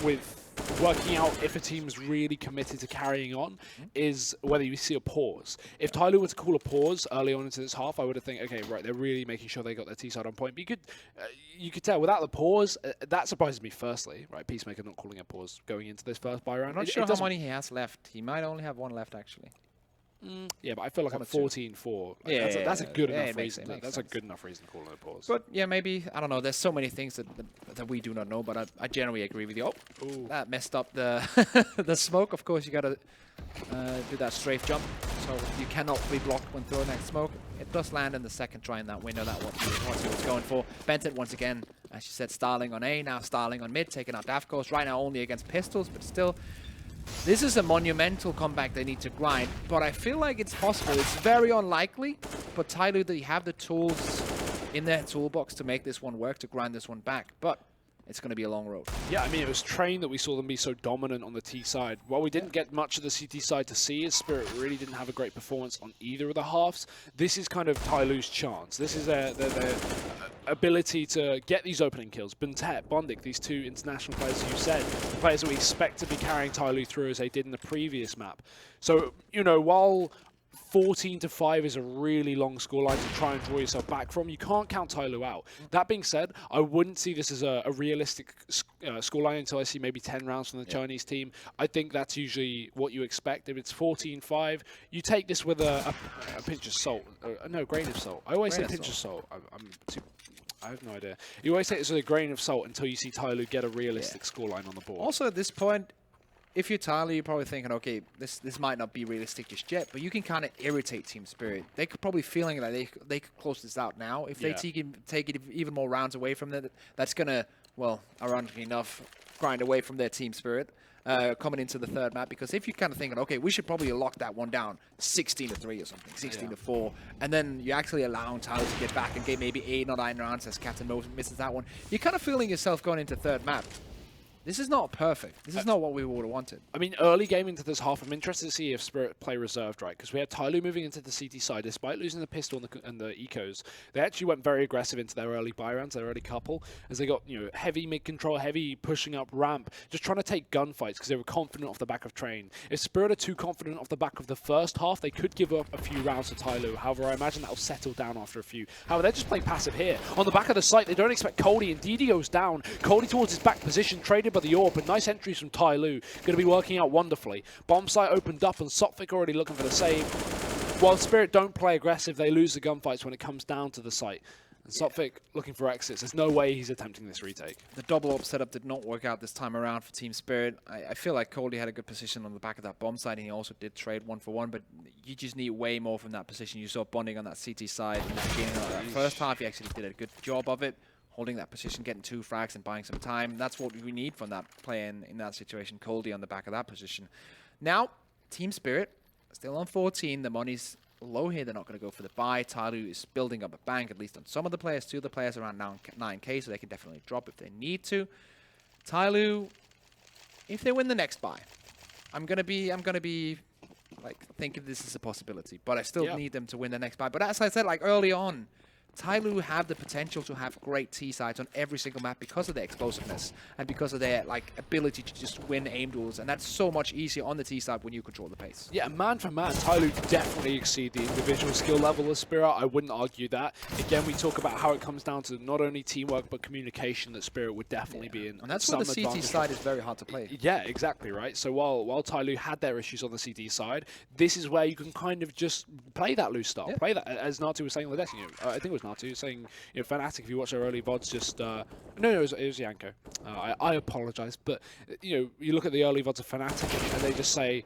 with working out if a team's really committed to carrying on, is whether you see a pause. If TyLoo were to call a pause early on into this half, I would have think, okay, right, they're really making sure they got their T side on point. But you could tell without the pause, that surprises me. Firstly, right, Peacemaker not calling a pause going into this first buy round. I'm not sure how many he has left. He might only have 1 left actually. Yeah, but I feel like I'm 14-4. Like, that's a good enough reason. That's a good enough reason to call it a pause. But yeah, maybe, I don't know. There's so many things that we do not know, but I generally agree with you. Oh, ooh. That messed up the the smoke. Of course, you got to do that strafe jump, so you cannot be blocked when throwing that smoke. It does land in the second try in that window. That what he was going for. Bentet once again, as you said, Starling on A, now Starling on mid, taking out Dafkos. Right now only against pistols, but still. This is a monumental comeback they need to grind, but I feel like it's possible. It's very unlikely, but TyLoo, they have the tools in their toolbox to make this one work, to grind this one back, but it's going to be a long road. Yeah, I mean, it was trained that we saw them be so dominant on the T side. While we didn't get much of the CT side to see, as Spirit really didn't have a great performance on either of the halves. This is kind of TyLoo's chance. This is their ability to get these opening kills. Bentet, Bondic, these 2 international players, as you said, the players that we expect to be carrying TyLoo through as they did in the previous map. So, you know, while 14-5 is a really long scoreline to try and draw yourself back from, you can't count TyLoo out. That being said, I wouldn't see this as a realistic scoreline until I see maybe 10 rounds from the Chinese team. I think that's usually what you expect. If it's 14-5, you take this with a pinch of salt. No, grain of salt. I always say pinch of salt. I have no idea. You always take this with a grain of salt until you see TyLoo get a realistic scoreline on the board. Also, at this point, if you're TyLoo, you're probably thinking, okay, this might not be realistic just yet, but you can kind of irritate Team Spirit. They could probably feeling like they could close this out now. If they take it even more rounds away from that, that's going to, well, ironically enough, grind away from their team Spirit coming into the third map, because if you're kind of thinking, okay, we should probably lock that one down 16-3 or something, 16-4, and then you actually allow TyLoo to get back and get maybe 8 or 9 rounds as Captain Mo misses that one, you're kind of feeling yourself going into third map. This is not perfect. This is not what we would have wanted. I mean, early game into this half, I'm interested to see if Spirit play reserved, right? Because we had TyLoo moving into the CT side. Despite losing the pistol and the ecos, they actually went very aggressive into their early buy rounds, their early couple, as they got, you know, heavy mid-control, heavy pushing up ramp, just trying to take gunfights because they were confident off the back of Train. If Spirit are too confident off the back of the first half, they could give up a few rounds to TyLoo. However, I imagine that'll settle down after a few. However, they're just playing passive here. On the back of the site, they don't expect Coldie, and DD goes down. Coldie towards his back position, traded by the AWP, but nice entries from TyLoo, going to be working out wonderfully. Bomb site opened up and Sophic already looking for the save. While Spirit don't play aggressive, they lose the gunfights when it comes down to the site. And Sophic looking for exits. There's no way he's attempting this retake. The double up setup did not work out this time around for Team Spirit. I feel like Coldie had a good position on the back of that bomb site, and he also did trade 1-for-1, but you just need way more from that position. You saw bonding on that CT side in the beginning of that first half. He actually did a good job of it, holding that position, getting 2 frags and buying some time. That's what we need from that play in that situation. Coldie on the back of that position. Now, Team Spirit still on 14. The money's low here. They're not going to go for the buy. TyLoo is building up a bank, at least on some of the players. 2 of the players around 9k, so they can definitely drop if they need to. TyLoo, if they win the next buy, I'm gonna be like thinking this is a possibility, but I still need them to win the next buy. But as I said, like early on, TyLoo have the potential to have great T-sides on every single map because of their explosiveness and because of their like ability to just win aim duels, and that's so much easier on the T-side when you control the pace. Yeah, man for man, TyLoo definitely exceed the individual skill level of Spirit. I wouldn't argue that. Again, we talk about how it comes down to not only teamwork but communication that Spirit would definitely be in. And that's why the CT side is very hard to play. Yeah, exactly, right? So while TyLoo had their issues on the CT side, this is where you can kind of just play that loose style. Play that, as Natu was saying on the desk. You know, I think it was Natu saying, you know, Fnatic, if you watch their early VODs, just no, it was Yanko. I apologize, but you know, you look at the early VODs of Fnatic and they just say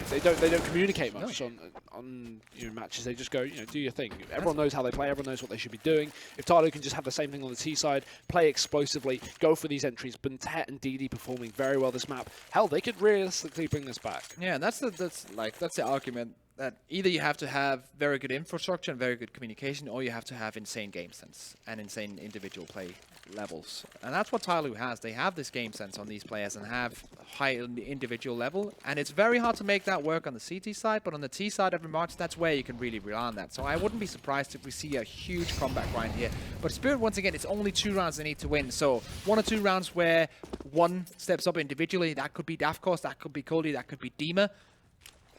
they don't communicate much on you know, matches. They just go, you know, do your thing. Everyone knows how they play. Everyone knows what they should be doing. If TyLoo can just have the same thing on the T side, play explosively, go for these entries. Bentet and DD performing very well this map. Hell, they could realistically bring this back. Yeah, that's the argument. That either you have to have very good infrastructure and very good communication, or you have to have insane game sense and insane individual play levels. And that's what TyLoo has. They have this game sense on these players and have high individual level. And it's very hard to make that work on the CT side, but on the T side every match, that's where you can really rely on that. So I wouldn't be surprised if we see a huge comeback grind here. But Spirit, once again, it's only 2 rounds they need to win. So 1 or 2 rounds where one steps up individually. That could be Dafkos, that could be Coldie, that could be Dima.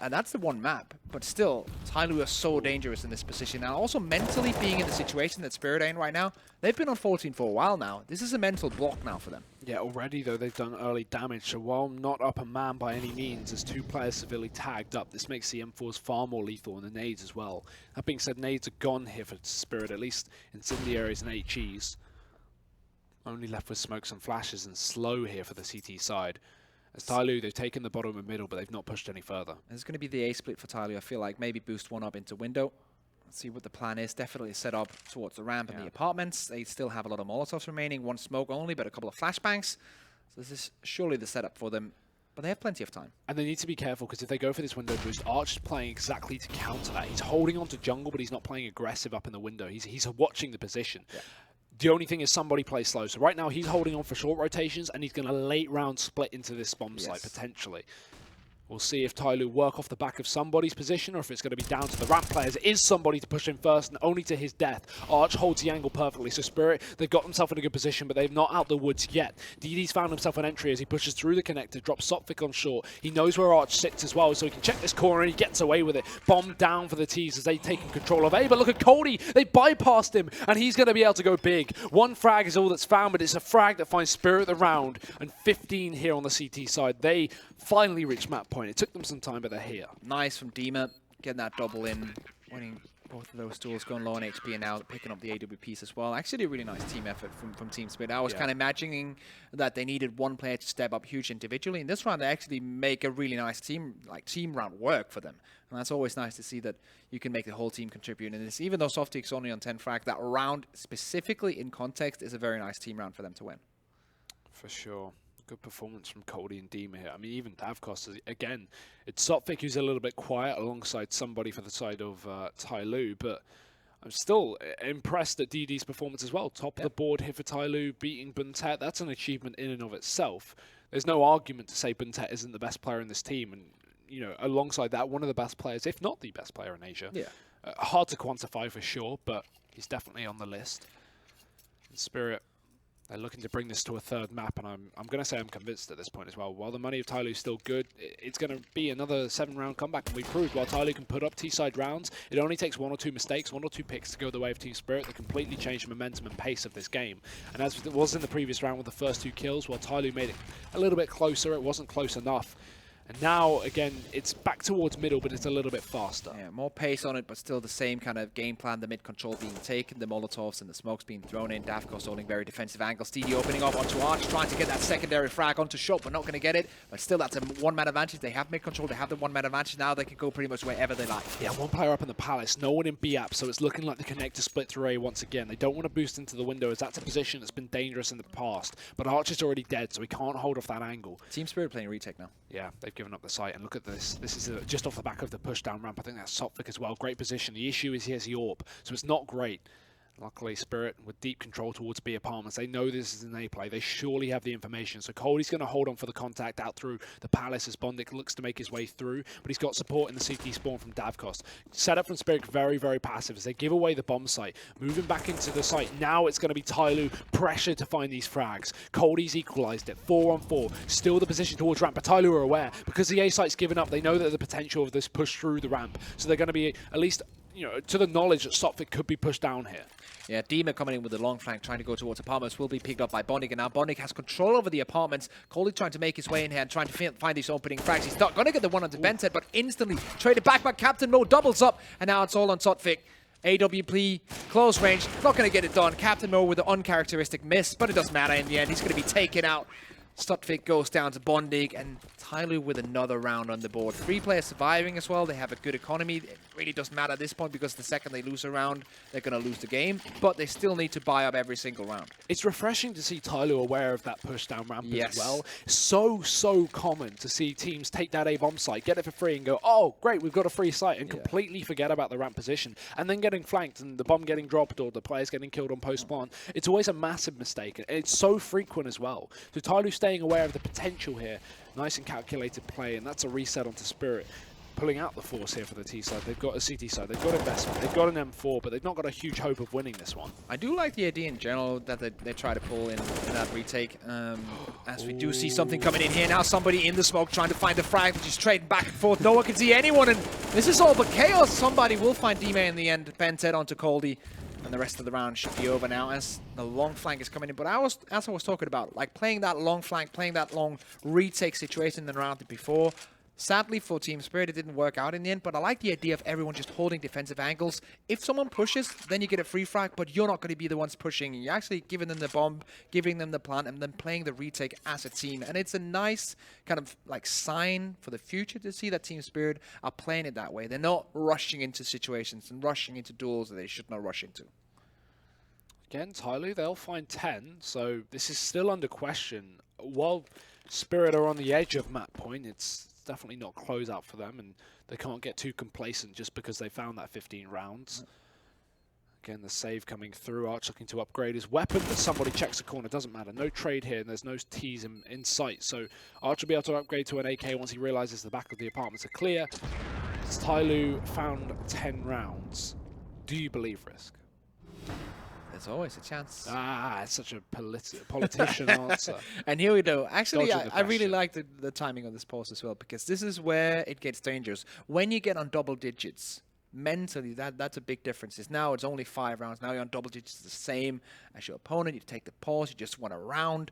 And that's the one map, but still, TyLoo are so dangerous in this position. Now, also mentally being in the situation that Spirit are in right now, they've been on 14 for a while now. This is a mental block now for them. Yeah, already, though, they've done early damage. So while not up a man by any means, as 2 players severely tagged up, this makes the M4s far more lethal, and the nades as well. That being said, nades are gone here for Spirit, at least incendiaries and HEs. Only left with smokes and flashes and slow here for the CT side. As TyLoo, they've taken the bottom and middle, but they've not pushed any further. It's going to be the A split for TyLoo. I feel like maybe boost 1 up into window. Let's see what the plan is. Definitely set up towards the ramp and the apartments. They still have a lot of Molotovs remaining. 1 smoke only, but a couple of flashbangs. So this is surely the setup for them. But they have plenty of time. And they need to be careful, because if they go for this window boost, Arch is playing exactly to counter that. He's holding on to jungle, but he's not playing aggressive up in the window. He's watching the position. Yeah. The only thing is somebody plays slow. So right now he's holding on for short rotations, and he's going to late round split into this bomb site, potentially. We'll see if TyLoo work off the back of somebody's position, or if it's going to be down to the ramp players. It is somebody to push him first, and only to his death. Arch holds the angle perfectly. So Spirit, they've got themselves in a good position, but they've not out the woods yet. DD's found himself an entry as he pushes through the connector, drops Sophic on short. He knows where Arch sits as well, so he can check this corner, and he gets away with it. Bomb down for the T's as they've taken control of A. But look at Coldie. They bypassed him, and he's going to be able to go big. 1 frag is all that's found, but it's a frag that finds Spirit the round. And 15 here on the CT side. They finally reached map point. It took them some time, but they're here. Nice from Dima, getting that double in, winning both of those duels, going low on HP, and now picking up the AWPs as well. Actually, a really nice team effort from Team Spirit. I was kind of imagining that they needed 1 player to step up huge individually. In this round, they actually make a really nice team round work for them. And that's always nice to see that you can make the whole team contribute in this. Even though Softic's only on 10 frag, that round specifically in context is a very nice team round for them to win. For sure. Good performance from Cody and Dima here. I mean, even Davkos, again, it's Sophic who's a little bit quiet alongside somebody for the side of TyLoo, but I'm still impressed at DD's performance as well. Top of the board here for TyLoo, beating Buntet. That's an achievement in and of itself. There's no argument to say Buntet isn't the best player in this team, and you know, alongside that, one of the best players, if not the best player in Asia. Yeah. Hard to quantify for sure, but he's definitely on the list. And Spirit, they're looking to bring this to a third map, and I'm going to say I'm convinced at this point as well. While the money of TyLoo is still good, it's going to be another 7-round comeback, and we proved while TyLoo can put up T-side rounds, it only takes 1 or 2 mistakes, 1 or 2 picks to go the way of Team Spirit that completely change the momentum and pace of this game. And as it was in the previous round with the first 2 kills, while TyLoo made it a little bit closer, it wasn't close enough. And now, again, it's back towards middle, but it's a little bit faster. Yeah, more pace on it, but still the same kind of game plan. The mid control being taken, the Molotovs and the smokes being thrown in. Davkos holding very defensive angles. DD opening up onto Arch, trying to get that secondary frag onto Shot, but not going to get it. But still, that's a 1-man advantage. They have mid control, they have the 1-man advantage. Now they can go pretty much wherever they like. Yeah, 1 player up in the Palace, no one in B-App, so it's looking like the connector split through A once again. They don't want to boost into the window, as that's a position that's been dangerous in the past. But Arch is already dead, so he can't hold off that angle. Team Spirit playing retake now. Yeah, they've given up the site, and look at this. This is just off the back of the push down ramp. I think that's Sophic as well. Great position. The issue is he has the AWP, so it's not great. Luckily, Spirit with deep control towards B apartments. They know this is an A play. They surely have the information. So Cody's going to hold on for the contact out through the Palace as Bondic looks to make his way through. But he's got support in the CT spawn from Davkos. Setup from Spirit very, very passive as they give away the bomb site. Moving back into the site. Now it's going to be TyLoo pressure to find these frags. Cody's equalized it. 4-on-4. Still the position towards ramp. But TyLoo are aware. Because the A site's given up, they know that the potential of this push through the ramp. So they're going to be at least, you know, to the knowledge that Sophic could be pushed down here. Yeah, Dima coming in with the long flank, trying to go towards apartments, will be picked up by Bondic, and now Bondic has control over the apartments. Coley trying to make his way in here and trying to find these opening frags. He's not going to get the one onto Bented, but instantly traded back by Captain Mo, doubles up, and now it's all on Sotvic. AWP, close range, not going to get it done. Captain Mo with the uncharacteristic miss, but it doesn't matter in the end. He's going to be taken out. Stutvik goes down to Bondig, and TyLoo with another round on the board. 3 players surviving as well. They have a good economy. It really doesn't matter at this point because the second they lose a round, they're going to lose the game. But they still need to buy up every single round. It's refreshing to see TyLoo aware of that push down ramp as well. So common to see teams take that A-bomb site, get it for free and go, oh, great, we've got a free site, and completely forget about the ramp position. And then getting flanked and the bomb getting dropped or the players getting killed on post-spawn. It's always a massive mistake. And it's so frequent as well. So TyLoo staying aware of the potential here. Nice and calculated play, and that's a reset onto Spirit. Pulling out the force here for the T side. They've got a CT side, they've got investment, they've got an M4, but they've not got a huge hope of winning this one. I do like the idea in general that they try to pull in that retake. As we do see something coming in here. Now somebody in the smoke trying to find the frag, which is trading back and forth. No one can see anyone, and this is all but chaos. Somebody will find Dima in the end. Bented onto Coldy. And the rest of the round should be over now as the long flank is coming in. But as I was talking about, like playing that long flank, playing that long retake situation in the round before. Sadly for Team Spirit, it didn't work out in the end, but I like the idea of everyone just holding defensive angles. If someone pushes, then you get a free frag, but you're not going to be the ones pushing. You're actually giving them the bomb, giving them the plant, and then playing the retake as a team. And it's a nice kind of like sign for the future to see that Team Spirit are playing it that way. They're not rushing into situations and rushing into duels that they should not rush into. Again, TyLoo, they'll find 10, so this is still under question. While Spirit are on the edge of map point, it's definitely not closeout for them, and they can't get too complacent just because they found that 15 rounds. Again, the save coming through. Arch looking to upgrade his weapon, but somebody checks the corner. Doesn't matter. No trade here, and there's no T's in sight. So Arch will be able to upgrade to an AK once he realizes the back of the apartments are clear. TyLoo found 10 rounds. Do you believe Risk? There's always a chance. Ah, it's such a politician answer. And here we go. Actually, I really like the timing of this pause as well, because this is where it gets dangerous. When you get on double digits, mentally, that's a big difference. Now it's only 5 rounds. Now you're on double digits, the same as your opponent. You take the pause, you just want a round.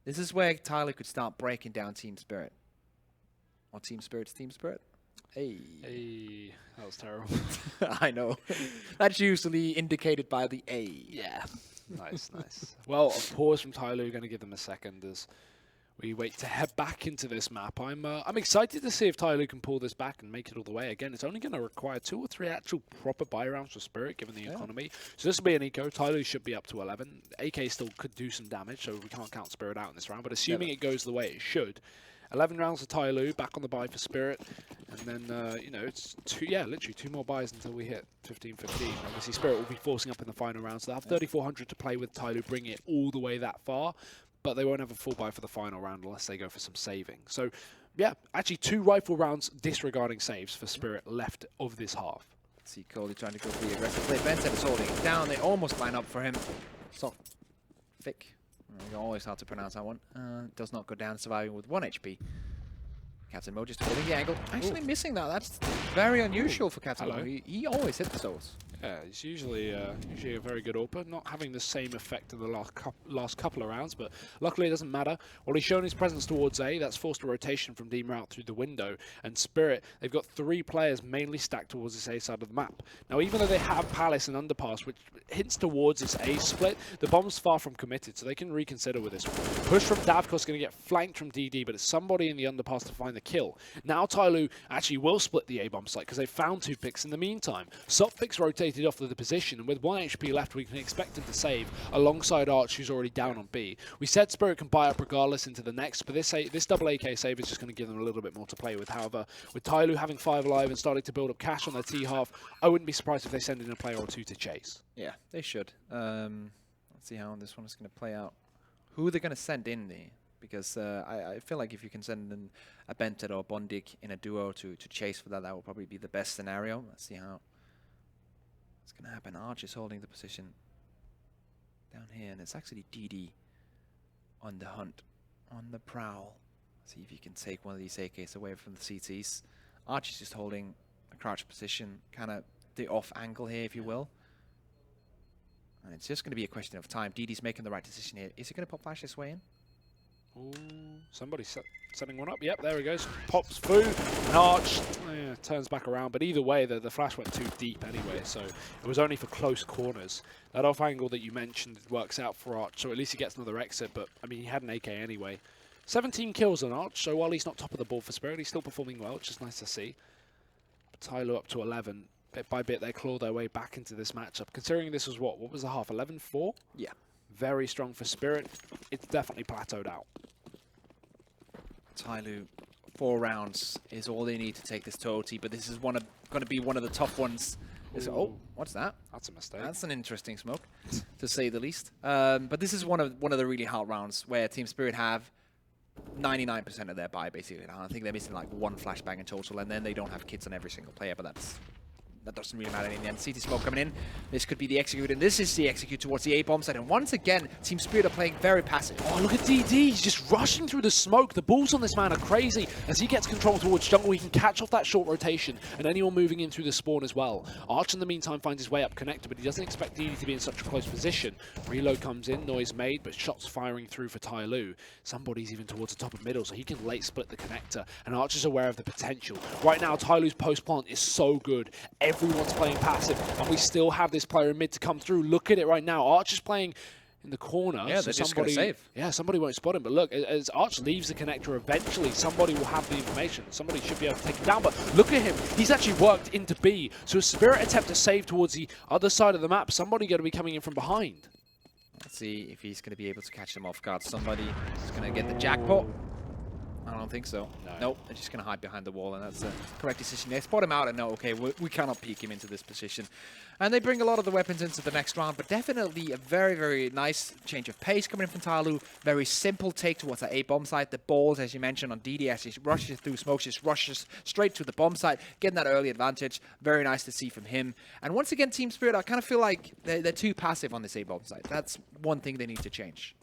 This is where TyLoo could start breaking down Team Spirit. Or Team Spirit's Team Spirit. Hey, that was terrible. I know. That's usually indicated by the A. Yeah. Nice. Well, a pause from TyLoo, going to give them a second as we wait to head back into this map. I'm excited to see if TyLoo can pull this back and make it all the way. Again, it's only going to require 2 or 3 actual proper buy rounds for Spirit, given the economy. So this will be an eco. TyLoo should be up to 11. AK still could do some damage, so we can't count Spirit out in this round. But assuming it goes the way it should, 11 rounds for TyLoo, back on the buy for Spirit. And then, you know, it's literally 2 more buys until we hit 15-15. Obviously, Spirit will be forcing up in the final round, so they'll have 3,400 to play with TyLoo, bring it all the way that far. But they won't have a full buy for the final round unless they go for some saving. So, yeah, actually 2 rifle rounds disregarding saves for Spirit left of this half. Let's see Coley trying to go for the aggressive play. Benson is holding it down. They almost line up for him. So, Vic. Always hard to pronounce that one. Does not go down, surviving with 1 HP. Captain Mo just holding the angle. Actually missing that. That's very unusual for Captain Mo. He always hits those. Yeah, he's usually a very good AWPer, not having the same effect in the last couple of rounds, but luckily it doesn't matter. Well, he's shown his presence towards A, that's forced a rotation from Deemer out through the window, and Spirit, they've got 3 players mainly stacked towards this A side of the map. Now, even though they have Palace and Underpass, which hints towards this A split, the bomb's far from committed, so they can reconsider with this one. Push from Davkos going to get flanked from DD, but it's somebody in the Underpass to find the kill. Now TyLoo actually will split the A-bomb site because they found 2 picks in the meantime. Sopvic's rotated off to the position, and with 1 HP left, we can expect him to save alongside Arch, who's already down on B. We said Spirit can buy up regardless into the next, but this double AK save is just going to give them a little bit more to play with. However, with TyLoo having 5 alive and starting to build up cash on their T half, I wouldn't be surprised if they send in a player or 2 to chase. Yeah, they should. Let's see how this one is going to play out. Who they're going to send in there? Because I feel like if you can send in a Bented or Bondik in a duo to chase for that, that will probably be the best scenario. Let's see how it's going to happen. Arch is holding the position down here, and it's actually DD on the hunt, on the prowl. See if you can take one of these AKs away from the CTs. Arch is just holding a crouch position, kind of the off angle here, if you will. And it's just going to be a question of time. DD's making the right decision here. Is he going to pop flash this way in? Ooh, somebody's setting one up. Yep, there he goes. Pops through. And Arch turns back around. But either way, the flash went too deep anyway, so it was only for close corners. That off angle that you mentioned works out for Arch, so at least he gets another exit. But, I mean, he had an AK anyway. 17 kills on Arch, so while he's not top of the board for Spirit, he's still performing well, which is nice to see. TyLoo up to 11. Bit by bit, they claw their way back into this matchup. Considering this was what was the half? 11-4? Yeah. Very strong for Spirit. It's definitely plateaued out. TyLoo, 4 rounds is all they need to take this to OT, but this is going to be one of the tough ones. Oh, what's that? That's a mistake. That's an interesting smoke, to say the least. But this is one of the really hard rounds where Team Spirit have 99% of their buy, basically. I think they're missing like 1 flashbang in total, and then they don't have kits on every single player, but that doesn't really matter in the end. CT smoke coming in. This could be the execute, and this is the execute towards the A-bomb side. And once again, Team Spirit are playing very passive. Oh, look at DD. He's just rushing through the smoke. The balls on this man are crazy. As he gets control towards jungle, he can catch off that short rotation and anyone moving in through the spawn as well. Arch, in the meantime, finds his way up connector, but he doesn't expect DD to be in such a close position. Reload comes in, noise made, but shots firing through for TyLoo. Somebody's even towards the top of middle, so he can late split the connector, and Arch is aware of the potential. Right now, TyLoo's post-plant is so good. Everyone's playing passive, and we still have this player in mid to come through. Look at it right now. Arch is playing in the corner. Yeah, so they're just going to save. Yeah, somebody won't spot him. But look, as Arch leaves the connector, eventually somebody will have the information. Somebody should be able to take him down. But look at him. He's actually worked into B. So a Spirit attempt to save towards the other side of the map. Somebody going to be coming in from behind. Let's see if he's going to be able to catch him off guard. Somebody is going to get the jackpot. I don't think so. Nope, they're just going to hide behind the wall, and that's the correct decision. They spot him out and know, okay, we cannot peek him into this position. And they bring a lot of the weapons into the next round, but definitely a very, very nice change of pace coming in from TyLoo. Very simple take towards that A-bomb site. The balls, as you mentioned, on DD actually rushes through smokes, just rushes straight to the bomb site, getting that early advantage. Very nice to see from him. And once again, Team Spirit, I kind of feel like they're too passive on this A-bomb site. That's one thing they need to change.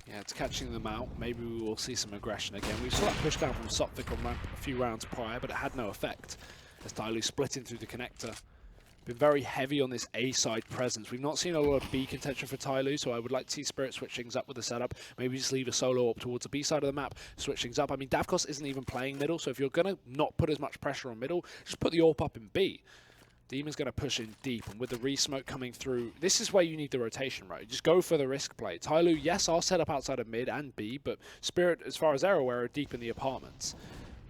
Yeah, it's catching them out. Maybe we will see some aggression again. We saw that push down from Sopvic on a few rounds prior, but it had no effect as TyLoo split in through the connector. Been very heavy on this A-side presence. We've not seen a lot of B contention for TyLoo, so I would like to see Spirit switch things up with the setup. Maybe just leave a solo up towards the B side of the map, switch things up. I mean, Davkos isn't even playing middle, so if you're going to not put as much pressure on middle, just put the AWP up in B. Demon's going to push in deep, and with the re-smoke coming through, this is where you need the rotation, right? Just go for the risk play. TyLoo, yes, are set up outside of mid and B, but Spirit, as far as they're aware, are deep in the apartments.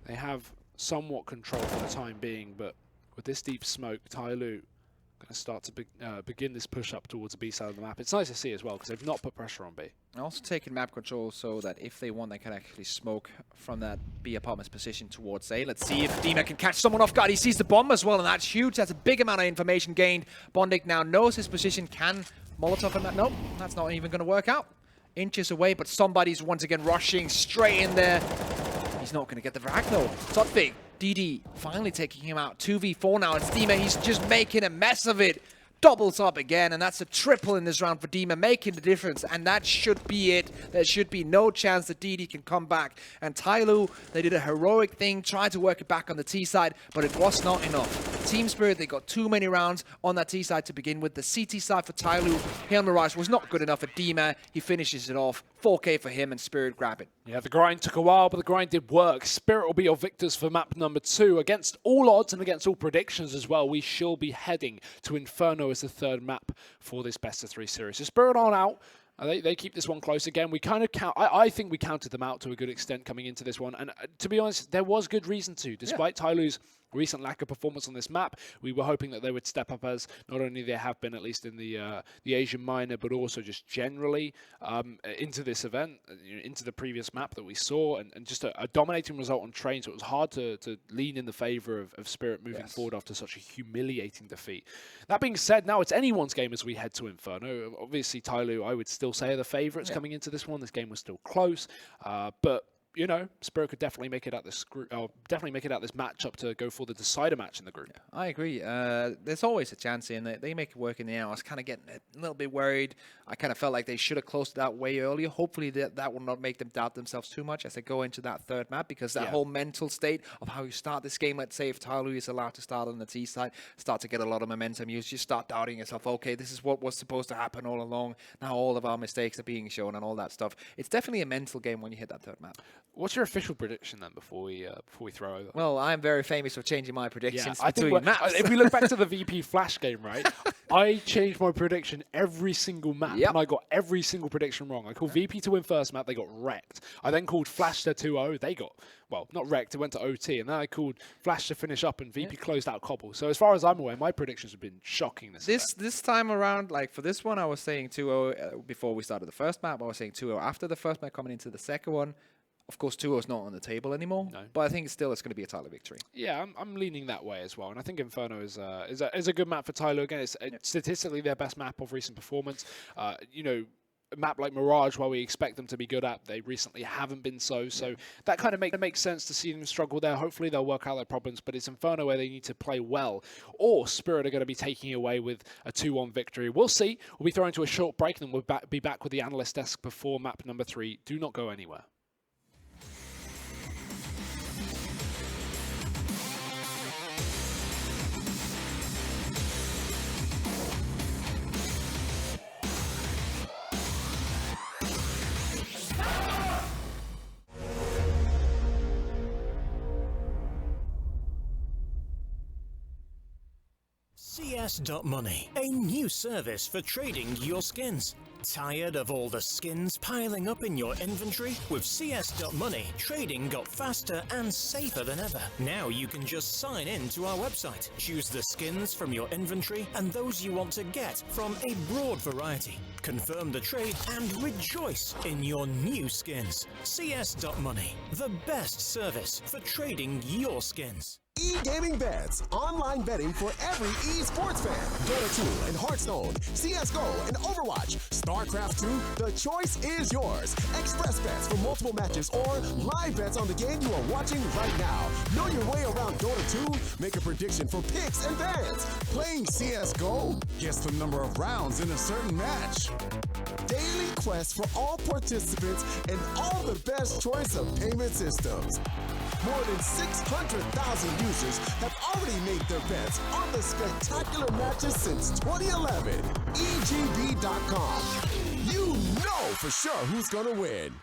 They have somewhat control for the time being, but with this deep smoke, TyLoo going to start to begin this push up towards the B side of the map. It's nice to see as well, because they've not put pressure on B. Also taking map control so that if they want, they can actually smoke from that B apartment's position towards A. Let's see if Dima can catch someone off guard. He sees the bomb as well, and that's huge. That's a big amount of information gained. Bondik now knows his position. Can Molotov and that? Nope, that's not even going to work out. Inches away, but somebody's once again rushing straight in there. He's not going to get the frag though. Tottvik, DD finally taking him out. 2v4 now. It's Dima. He's just making a mess of it. Doubles up again, and that's a triple in this round for Dima, making the difference, and that should be it. There should be no chance that DD can come back. And TyLoo, they did a heroic thing, tried to work it back on the T side, but it was not enough. Team Spirit, they got too many rounds on that T side to begin with. The CT side for TyLoo, Hail Mirage was not good enough for Dima. He finishes it off. 4K for him, and Spirit grab it. Yeah, the grind took a while, but the grind did work. Spirit will be your victors for map number 2. Against all odds and against all predictions as well, we shall be heading to Inferno as the third map for this best-of-3 series. So Spirit on out. They keep this one close again. We kind of I think we counted them out to a good extent coming into this one. And to be honest, there was good reason to. Despite TyLoo's recent lack of performance on this map, we were hoping that they would step up, as not only they have been, at least in the Asian minor, but also just generally into this event, into the previous map that we saw, and just a dominating result on train. So it was hard to lean in the favor of Spirit moving forward after such a humiliating defeat. That being said, now it's anyone's game as we head to Inferno. Obviously, TyLoo, I would still say, are the favorites coming into this one. This game was still close, but you know, Spirit could definitely make it out this matchup to go for the decider match in the group. Yeah, I agree. There's always a chance in it. They make it work in the end. I was kind of getting a little bit worried. I kind of felt like they should have closed it out way earlier. Hopefully that will not make them doubt themselves too much as they go into that third map, because that whole mental state of how you start this game, let's say if TyLoo is allowed to start on the T side, start to get a lot of momentum, you just start doubting yourself. Okay, this is what was supposed to happen all along. Now all of our mistakes are being shown and all that stuff. It's definitely a mental game when you hit that third map. What's your official prediction then before we throw over? Well, I'm very famous for changing my predictions I between think maps. If we look back to the VP Flash game, right, I changed my prediction every single map, and I got every single prediction wrong. I called VP to win first map, they got wrecked. I then called Flash to 2-0, they got, well, not wrecked, it went to OT, and then I called Flash to finish up, and VP closed out Cobble. So as far as I'm aware, my predictions have been shocking this time around. Like for this one, I was saying 2-0 before we started the first map. I was saying 2-0 after the first map coming into the second one. Of course, 2-0 is not on the table anymore, but I think still it's going to be a TyLoo victory. Yeah, I'm leaning that way as well, and I think Inferno is a good map for TyLoo. Again, it's statistically their best map of recent performance. You know, a map like Mirage, while we expect them to be good at, they recently haven't been so. So that kind of makes sense to see them struggle there. Hopefully they'll work out their problems, but it's Inferno where they need to play well, or Spirit are going to be taking away with a 2-1 victory. We'll see. We'll be thrown to a short break, and then we'll be back with the analyst desk before map number 3. Do not go anywhere. CS.Money, a new service for trading your skins. Tired of all the skins piling up in your inventory? With CS.Money, trading got faster and safer than ever. Now you can just sign in to our website, choose the skins from your inventory and those you want to get from a broad variety. Confirm the trade and rejoice in your new skins. CS.Money, the best service for trading your skins. E-gaming bets, online betting for every esports fan. Dota 2 and Hearthstone, CSGO and Overwatch, StarCraft 2, the choice is yours. Express bets for multiple matches or live bets on the game you are watching right now. Know your way around Dota 2, make a prediction for picks and bans. Playing CSGO, guess the number of rounds in a certain match. Daily quests for all participants and all the best choice of payment systems. More than 600,000 users have already made their bets on the spectacular matches since 2011. EGB.com. You know for sure who's gonna win.